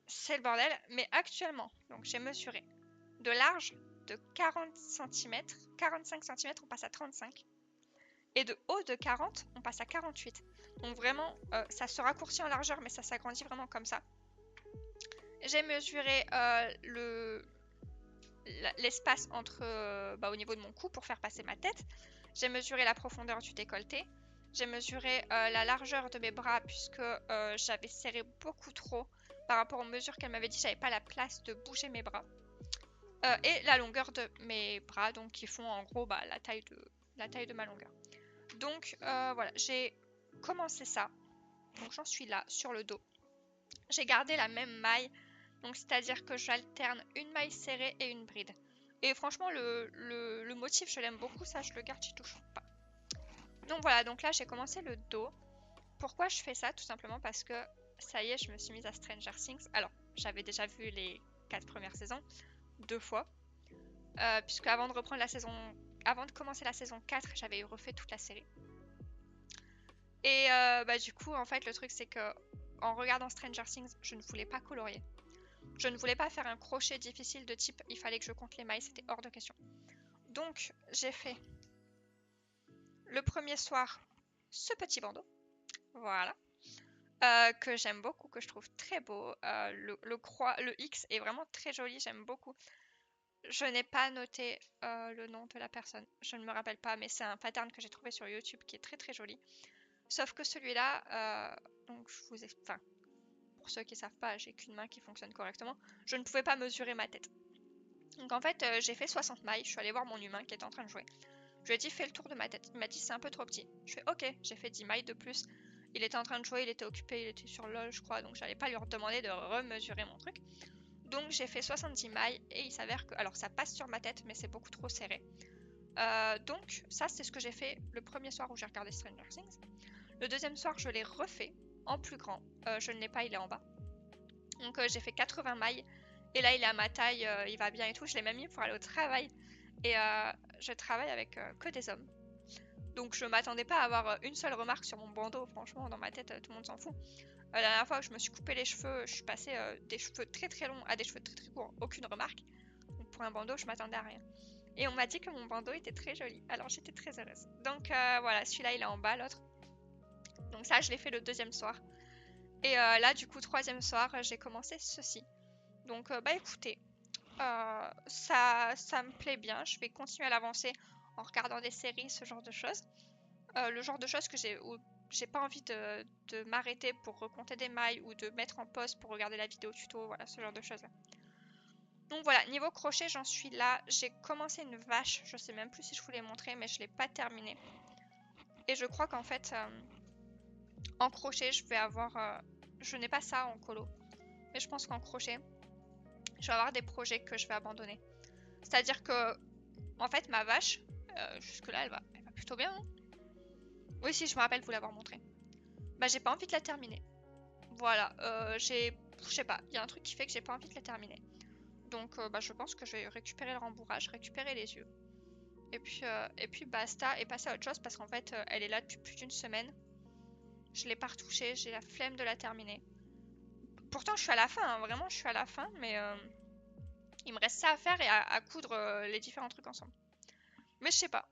C'est le bordel, mais actuellement, donc j'ai mesuré de large de 40 cm, 45 cm, on passe à 35. Et de haut de 40, on passe à 48. Donc vraiment, ça se raccourcit en largeur, mais ça s'agrandit vraiment comme ça. J'ai mesuré l'espace entre au niveau de mon cou pour faire passer ma tête. J'ai mesuré la profondeur du décolleté. J'ai mesuré la largeur de mes bras puisque j'avais serré beaucoup trop par rapport aux mesures qu'elle m'avait dit. J'avais pas la place de bouger mes bras. Et la longueur de mes bras, donc qui font en gros la taille de ma longueur. Donc voilà, j'ai commencé ça. Donc j'en suis là sur le dos. J'ai gardé la même maille. Donc c'est-à-dire que j'alterne une maille serrée et une bride. Et franchement le motif je l'aime beaucoup, ça je le garde, j'y touche pas. Donc voilà, donc là j'ai commencé le dos. Pourquoi je fais ça? Tout simplement parce que ça y est, je me suis mise à Stranger Things. Alors j'avais déjà vu les 4 premières saisons 2 fois. Puisque avant de commencer la saison 4, j'avais refait toute la série. Et du coup en fait le truc c'est que en regardant Stranger Things, je ne voulais pas colorier. Je ne voulais pas faire un crochet difficile de type il fallait que je compte les mailles, c'était hors de question. Donc j'ai fait le premier soir ce petit bandeau, voilà, que j'aime beaucoup, que je trouve très beau. Le X est vraiment très joli, j'aime beaucoup. Je n'ai pas noté le nom de la personne, je ne me rappelle pas, mais c'est un pattern que j'ai trouvé sur YouTube qui est très très joli. Sauf que celui-là, donc je vous explique, enfin, pour ceux qui ne savent pas, j'ai qu'une main qui fonctionne correctement, je ne pouvais pas mesurer ma tête. Donc en fait, j'ai fait 60 mailles, je suis allée voir mon humain qui était en train de jouer. Je lui ai dit fais le tour de ma tête. Il m'a dit c'est un peu trop petit. Je fais ok, j'ai fait 10 mailles de plus. Il était en train de jouer, il était occupé, il était sur LOL je crois, donc j'allais pas lui demander de remesurer mon truc. Donc j'ai fait 70 mailles et il s'avère que, alors ça passe sur ma tête mais c'est beaucoup trop serré. Donc ça c'est ce que j'ai fait le premier soir où j'ai regardé Stranger Things. Le deuxième soir je l'ai refait en plus grand. Je ne l'ai pas, il est en bas. Donc j'ai fait 80 mailles. Et là il est à ma taille, il va bien et tout. Je l'ai même mis pour aller au travail. Et je travaille avec que des hommes. Donc je m'attendais pas à avoir une seule remarque sur mon bandeau. Franchement dans ma tête tout le monde s'en fout. La dernière fois où je me suis coupé les cheveux, je suis passée des cheveux très très longs à des cheveux très très courts. Aucune remarque. Donc pour un bandeau je m'attendais à rien. Et on m'a dit que mon bandeau était très joli. Alors j'étais très heureuse. Donc voilà, celui-là il est en bas, l'autre. Donc ça je l'ai fait le deuxième soir. Et là du coup troisième soir j'ai commencé ceci. Donc écoutez, ça me plaît bien. Je vais continuer à l'avancer en regardant des séries, ce genre de choses. Le genre de choses où j'ai pas envie de m'arrêter pour recompter des mailles ou de mettre en pause pour regarder la vidéo tuto, voilà, ce genre de choses là. Donc voilà, niveau crochet, j'en suis là. J'ai commencé une vache, je sais même plus si je vous l'ai montré, mais je l'ai pas terminée. Et je crois qu'en fait, en crochet, je vais avoir... je n'ai pas ça en colo, mais je pense qu'en crochet, je vais avoir des projets que je vais abandonner. C'est-à-dire que, en fait, ma vache, jusque-là, elle va plutôt bien. Hein. Oui, si, je me rappelle vous l'avoir montré. J'ai pas envie de la terminer. Voilà, je sais pas, il y a un truc qui fait que j'ai pas envie de la terminer. Donc, je pense que je vais récupérer le rembourrage, récupérer les yeux. Et puis basta, et passer à autre chose parce qu'en fait, elle est là depuis plus d'une semaine. Je l'ai pas retouchée, j'ai la flemme de la terminer. Pourtant, je suis à la fin, hein, vraiment, je suis à la fin, mais il me reste ça à faire et à coudre les différents trucs ensemble. Mais je sais pas.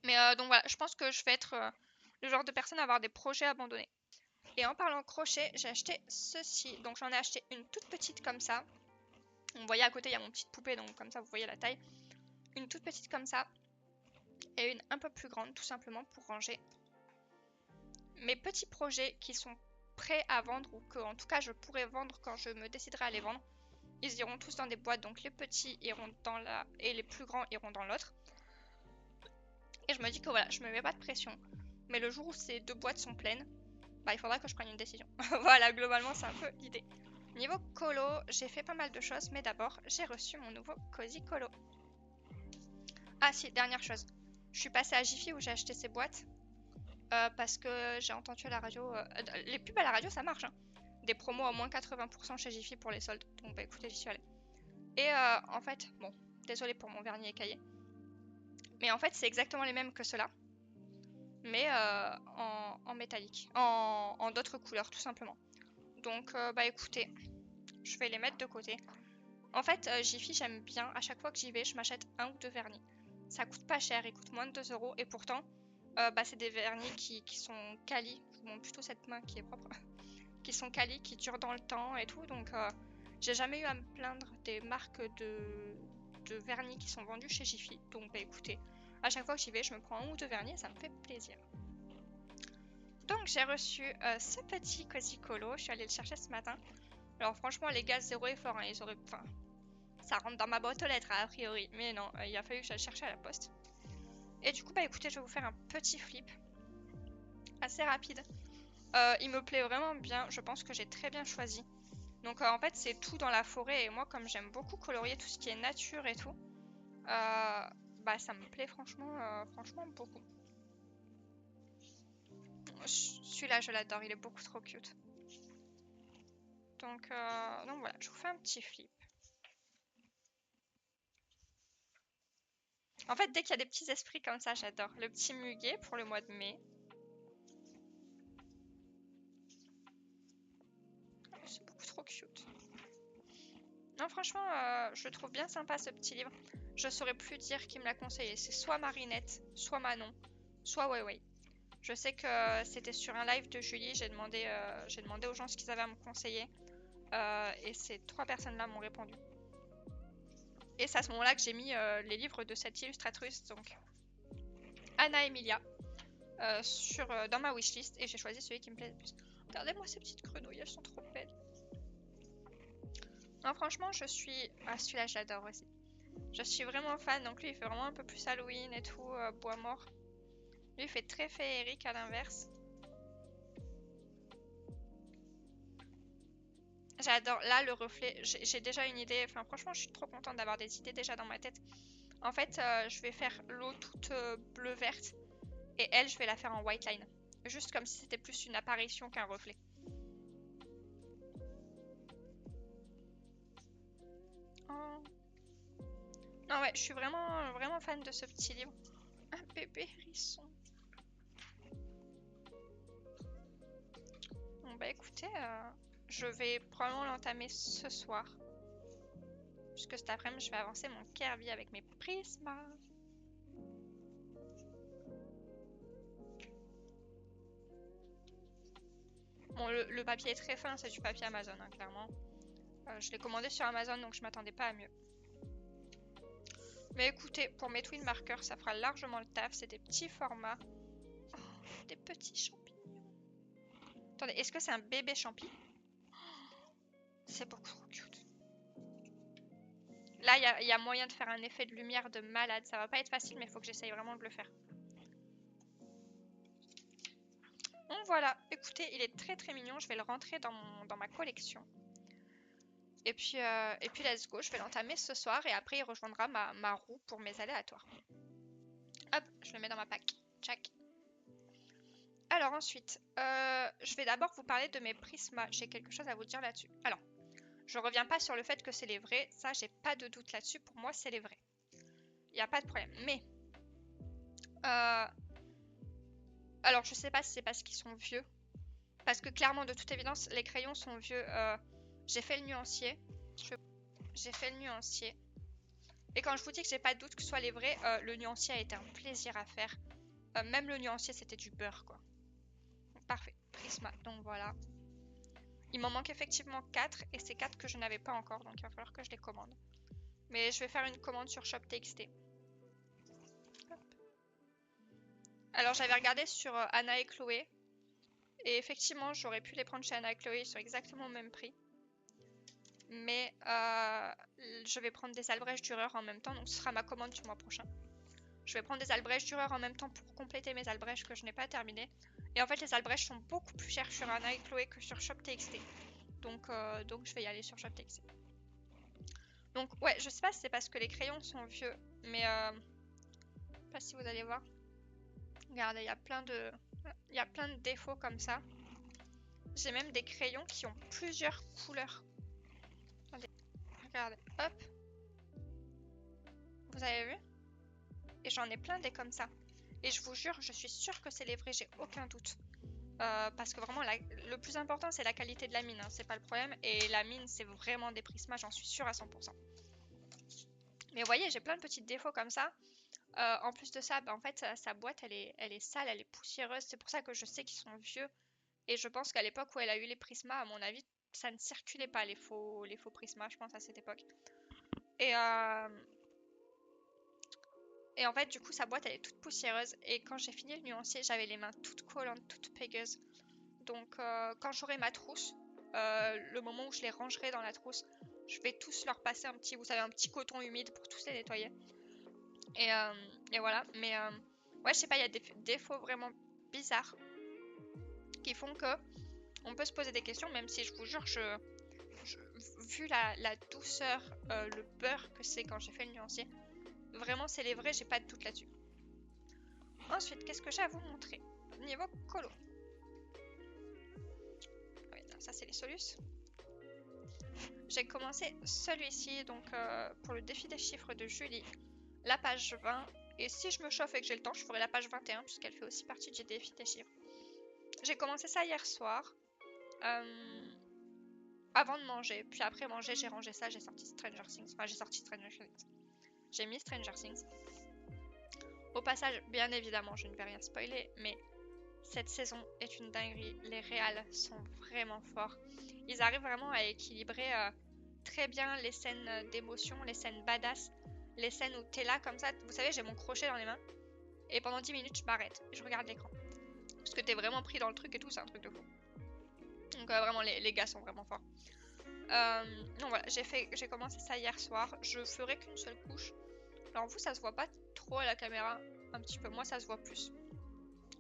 Mais donc voilà, je pense que je vais être le genre de personne à avoir des projets abandonnés. Et en parlant crochet, j'ai acheté ceci. Donc j'en ai acheté une toute petite comme ça. Vous voyez à côté, il y a mon petite poupée, donc comme ça vous voyez la taille. Une toute petite comme ça. Et une un peu plus grande, tout simplement pour ranger mes petits projets qui sont prêts à vendre ou que en tout cas je pourrais vendre quand je me déciderai à les vendre. Ils iront tous dans des boîtes, donc les petits iront dans la et les plus grands iront dans l'autre. Et je me dis que voilà, je me mets pas de pression. Mais le jour où ces deux boîtes sont pleines, il faudra que je prenne une décision. Voilà, globalement, c'est un peu l'idée. Niveau colo, j'ai fait pas mal de choses, mais d'abord, j'ai reçu mon nouveau Cozy Colo. Ah si, dernière chose. Je suis passée à Jiffy où j'ai acheté ces boîtes. parce que j'ai entendu à la radio, les pubs à la radio ça marche, hein. Des promos à moins 80% chez Jiffy pour les soldes, donc bah écoutez, j'y suis allée. Et en fait, bon, désolé pour mon vernis écaillé, mais en fait c'est exactement les mêmes que ceux-là, mais en métallique, en d'autres couleurs tout simplement. Donc bah écoutez, je vais les mettre de côté. En fait, Jiffy, j'aime bien, à chaque fois que j'y vais, je m'achète un ou deux vernis. Ça coûte pas cher, ils coûtent moins de 2 euros, et pourtant, bah, c'est des vernis qui sont quali. Je vous montre plutôt cette main qui est propre. Qui sont quali, qui durent dans le temps et tout, donc j'ai jamais eu à me plaindre des marques de vernis qui sont vendus chez Jiffy. Donc bah écoutez, à chaque fois que j'y vais, je me prends un ou deux vernis et ça me fait plaisir. Donc j'ai reçu ce petit Cozy Colo, je suis allée le chercher ce matin. Alors franchement les gars, zéro effort, hein, ils auraient... Enfin, ça rentre dans ma boîte aux lettres a priori, mais non, il a fallu que j'aille chercher à la poste. Et du coup bah écoutez, je vais vous faire un petit flip, assez rapide. Il me plaît vraiment bien, je pense que j'ai très bien choisi. Donc en fait c'est tout dans la forêt et moi comme j'aime beaucoup colorier tout ce qui est nature et tout, bah ça me plaît franchement, franchement beaucoup. Celui-là je l'adore, il est beaucoup trop cute. Donc voilà, je vous fais un petit flip. En fait dès qu'il y a des petits esprits comme ça j'adore. Le petit muguet pour le mois de mai. C'est beaucoup trop cute. Non franchement je le trouve bien sympa ce petit livre. Je saurais plus dire qui me l'a conseillé. C'est soit Marinette, soit Manon, soit Weiwei. Je sais que c'était sur un live de Julie, j'ai demandé aux gens ce qu'ils avaient à me conseiller. Et ces trois personnes-là m'ont répondu. Et c'est à ce moment-là que j'ai mis les livres de cette illustratrice, donc Anna Emilia, dans ma wishlist. Et j'ai choisi celui qui me plaît le plus. Regardez-moi ces petites grenouilles, elles sont trop belles. Non, franchement, je suis... Ah, celui-là, j'adore aussi. Je suis vraiment fan. Donc lui, il fait vraiment un peu plus Halloween et tout, bois mort. Lui, il fait très féerique à l'inverse. J'adore. Là, le reflet, j'ai déjà une idée. Enfin, franchement, je suis trop contente d'avoir des idées déjà dans ma tête. En fait, je vais faire l'eau toute bleu-verte. Et elle, je vais la faire en white line. Juste comme si c'était plus une apparition qu'un reflet. Oh. Non, ouais, je suis vraiment, vraiment fan de ce petit livre. Un bébé hérisson. Bon, bah écoutez, je vais probablement l'entamer ce soir. Puisque cet après-midi, je vais avancer mon Kirby avec mes prismas. Bon, le papier est très fin, c'est du papier Amazon, hein, clairement. Je l'ai commandé sur Amazon, donc je m'attendais pas à mieux. Mais écoutez, pour mes twin markers, ça fera largement le taf. C'est des petits formats. Oh, des petits champignons. Attendez, est-ce que c'est un bébé champi? C'est beaucoup trop cute. Là, il y a moyen de faire un effet de lumière de malade. Ça va pas être facile, mais il faut que j'essaye vraiment de le faire. Bon, voilà. Écoutez, il est très très mignon. Je vais le rentrer dans ma collection. Et puis let's go. Je vais l'entamer ce soir. Et après, il rejoindra ma roue pour mes aléatoires. Hop, je le mets dans ma pack. Tchac. Alors ensuite, je vais d'abord vous parler de mes prismas. J'ai quelque chose à vous dire là-dessus. Alors, je reviens pas sur le fait que c'est les vrais. Ça, j'ai pas de doute là-dessus. Pour moi, c'est les vrais. Il n'y a pas de problème. Mais, alors je sais pas si c'est parce qu'ils sont vieux. Parce que clairement, de toute évidence, les crayons sont vieux. J'ai fait le nuancier. J'ai fait le nuancier. Et quand je vous dis que j'ai pas de doute que ce soit les vrais, le nuancier a été un plaisir à faire. Même le nuancier, c'était du beurre, quoi. Donc, parfait. Prisma. Donc voilà. Il m'en manque effectivement 4 et c'est 4 que je n'avais pas encore, donc il va falloir que je les commande. Mais je vais faire une commande sur ShopTXT. Alors j'avais regardé sur Anna et Chloé et effectivement j'aurais pu les prendre chez Anna et Chloé, ils sont exactement au même prix. Mais je vais prendre des Albrecht Dürer en même temps, donc ce sera ma commande du mois prochain. Je vais prendre des Albrecht Dürer en même temps pour compléter mes Albrecht que je n'ai pas terminé. Et en fait les Albrecht sont beaucoup plus chers sur Anna et Chloé que sur ShopTXT. Donc je vais y aller sur ShopTXT. Donc ouais, je sais pas si c'est parce que les crayons sont vieux, mais je sais pas si vous allez voir. Regardez, il y a plein Il y a plein de défauts comme ça. J'ai même des crayons qui ont plusieurs couleurs. Attendez, regardez, hop. Vous avez vu? Et j'en ai plein des comme ça. Et je vous jure, je suis sûre que c'est les vrais, j'ai aucun doute. Parce que vraiment, le plus important, c'est la qualité de la mine, hein, c'est pas le problème. Et la mine, c'est vraiment des prismas, j'en suis sûre à 100%. Mais vous voyez, j'ai plein de petits défauts comme ça. En plus de ça, bah, en fait, sa boîte, elle est sale, elle est poussiéreuse. C'est pour ça que je sais qu'ils sont vieux. Et je pense qu'à l'époque où elle a eu les prismas, à mon avis, ça ne circulait pas les faux prismas, je pense, à cette époque. Et, et en fait, du coup, sa boîte, elle est toute poussiéreuse. Et quand j'ai fini le nuancier, j'avais les mains toutes collantes, toutes pégueuses. Donc, quand j'aurai ma trousse, le moment où je les rangerai dans la trousse, je vais tous leur passer un petit, vous savez, un petit coton humide pour tous les nettoyer. Et voilà. Mais ouais, je sais pas, il y a des défauts vraiment bizarres qui font que on peut se poser des questions, même si je vous jure, vu la douceur, le beurre que c'est quand j'ai fait le nuancier, vraiment c'est les vrais, j'ai pas de doute là-dessus. Ensuite, qu'est-ce que j'ai à vous montrer? Niveau colo. Oui, non, ça c'est les solus. J'ai commencé celui-ci, donc pour le défi des chiffres de Julie, la page 20. Et si je me chauffe et que j'ai le temps, je ferai la page 21, puisqu'elle fait aussi partie du défi des chiffres. J'ai commencé ça hier soir, avant de manger. Puis après manger, j'ai rangé ça, j'ai sorti Stranger Things. Enfin, j'ai sorti Stranger Things. J'ai mis Stranger Things. Au passage, bien évidemment, je ne vais rien spoiler, mais cette saison est une dinguerie. Les réals sont vraiment forts. Ils arrivent vraiment à équilibrer très bien les scènes d'émotion, les scènes badass, les scènes où t'es là comme ça. Vous savez, j'ai mon crochet dans les mains et pendant 10 minutes, je m'arrête et je regarde l'écran. Parce que t'es vraiment pris dans le truc et tout, c'est un truc de fou. Donc vraiment, les gars sont vraiment forts. Donc voilà, j'ai commencé ça hier soir. Je ferai qu'une seule couche. Alors vous, ça se voit pas trop à la caméra, un petit peu. Moi, ça se voit plus.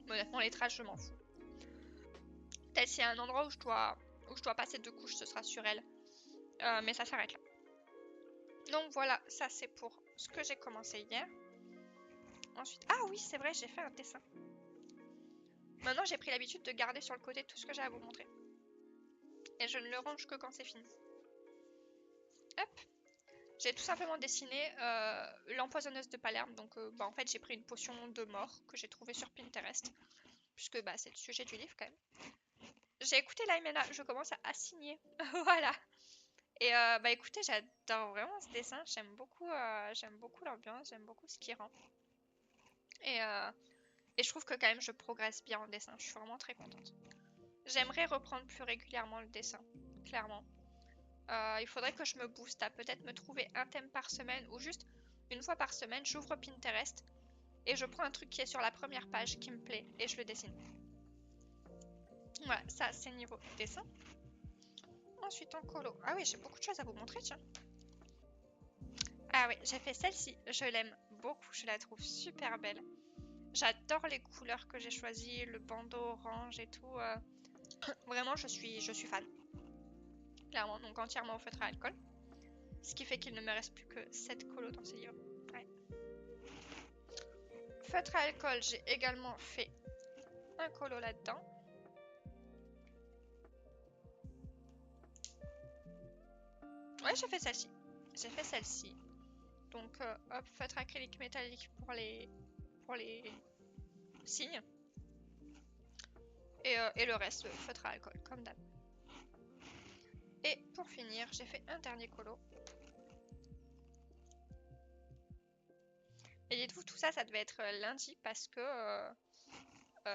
Mais honnêtement, les traces, je m'en fous. Peut-être s'il y a un endroit où je dois passer 2 couches, ce sera sur elle. Mais ça s'arrête là. Donc voilà, ça c'est pour ce que j'ai commencé hier. Ensuite, ah oui, c'est vrai, j'ai fait un dessin. Maintenant, j'ai pris l'habitude de garder sur le côté tout ce que j'ai à vous montrer. Et je ne le range que quand c'est fini. Hop. J'ai tout simplement dessiné l'empoisonneuse de Palerme. Donc en fait, j'ai pris une potion de mort que j'ai trouvée sur Pinterest. Puisque c'est le sujet du livre quand même. J'ai écouté Laimena, je commence à assigner. Voilà. Et écoutez, j'adore vraiment ce dessin. J'aime beaucoup l'ambiance, j'aime beaucoup ce qu'il rend. Et je trouve que quand même je progresse bien en dessin. Je suis vraiment très contente. J'aimerais reprendre plus régulièrement le dessin, clairement. Il faudrait que je me booste à peut-être me trouver un thème par semaine ou juste une fois par semaine, j'ouvre Pinterest et je prends un truc qui est sur la première page qui me plaît et je le dessine. Voilà, ça c'est niveau dessin. Ensuite en colo. Ah oui, j'ai beaucoup de choses à vous montrer, tiens. Ah oui, j'ai fait celle-ci. Je l'aime beaucoup, je la trouve super belle. J'adore les couleurs que j'ai choisies, le bandeau orange et tout. Vraiment, je suis fan. Clairement, donc entièrement au feutre à alcool. Ce qui fait qu'il ne me reste plus que 7 colos dans ce livre. Ouais. Feutre à alcool, j'ai également fait un colo là-dedans. Ouais, j'ai fait celle-ci. J'ai fait celle-ci. Donc, hop, feutre acrylique métallique pour les signes. Et le reste, feutre à alcool, comme d'hab. Et pour finir, j'ai fait un dernier colo. Et dites-vous, tout ça, ça devait être lundi parce que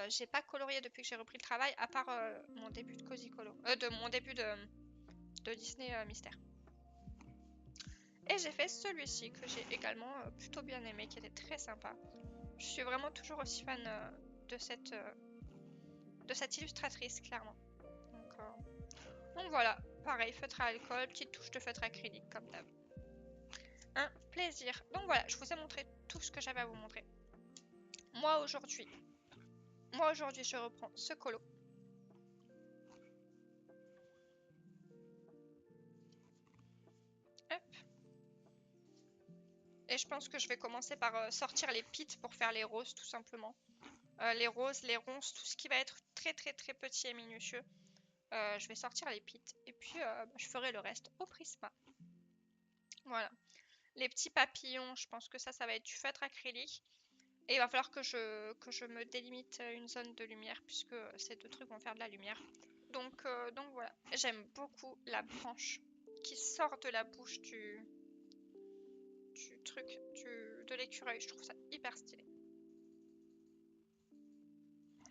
j'ai pas colorié depuis que j'ai repris le travail, à part mon début de Cozy Colo. Mon début de Disney Mystère. Et j'ai fait celui-ci que j'ai également plutôt bien aimé, qui était très sympa. Je suis vraiment toujours aussi fan de cette illustratrice, clairement. Donc voilà, pareil, feutre à alcool, petite touche de feutre acrylique, comme d'hab. Un plaisir. Donc voilà, je vous ai montré tout ce que j'avais à vous montrer. Moi aujourd'hui, je reprends ce colo. Hop. Et je pense que je vais commencer par sortir les pits pour faire les roses, tout simplement. les roses, les ronces, tout ce qui va être très très très petit et minutieux. Je vais sortir les pits et puis je ferai le reste au Prisma. Voilà. Les petits papillons, je pense que ça va être du feutre acrylique. Et il va falloir que je me délimite une zone de lumière puisque ces deux trucs vont faire de la lumière. Donc voilà. J'aime beaucoup la branche qui sort de la bouche du truc de l'écureuil. Je trouve ça hyper stylé.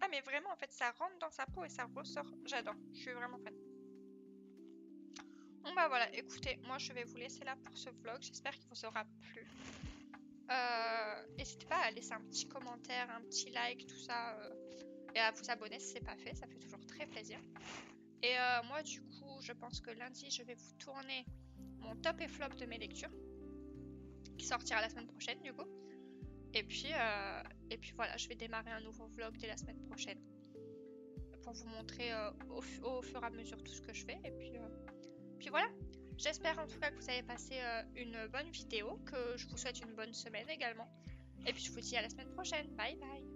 Ah mais vraiment en fait ça rentre dans sa peau et ça ressort. J'adore. Je suis vraiment fan. Bon bah voilà, écoutez, moi je vais vous laisser là pour ce vlog. J'espère qu'il vous aura plu. N'hésitez pas à laisser un petit commentaire, un petit like, tout ça. Et à vous abonner si c'est pas fait, ça fait toujours très plaisir. Et moi du coup, je pense que lundi, je vais vous tourner mon top et flop de mes lectures. Qui sortira la semaine prochaine du coup. Et puis voilà, je vais démarrer un nouveau vlog dès la semaine prochaine. Pour vous montrer au fur et à mesure tout ce que je fais. Et puis voilà. J'espère en tout cas que vous avez passé une bonne vidéo, que je vous souhaite une bonne semaine également. Et puis je vous dis à la semaine prochaine. Bye bye.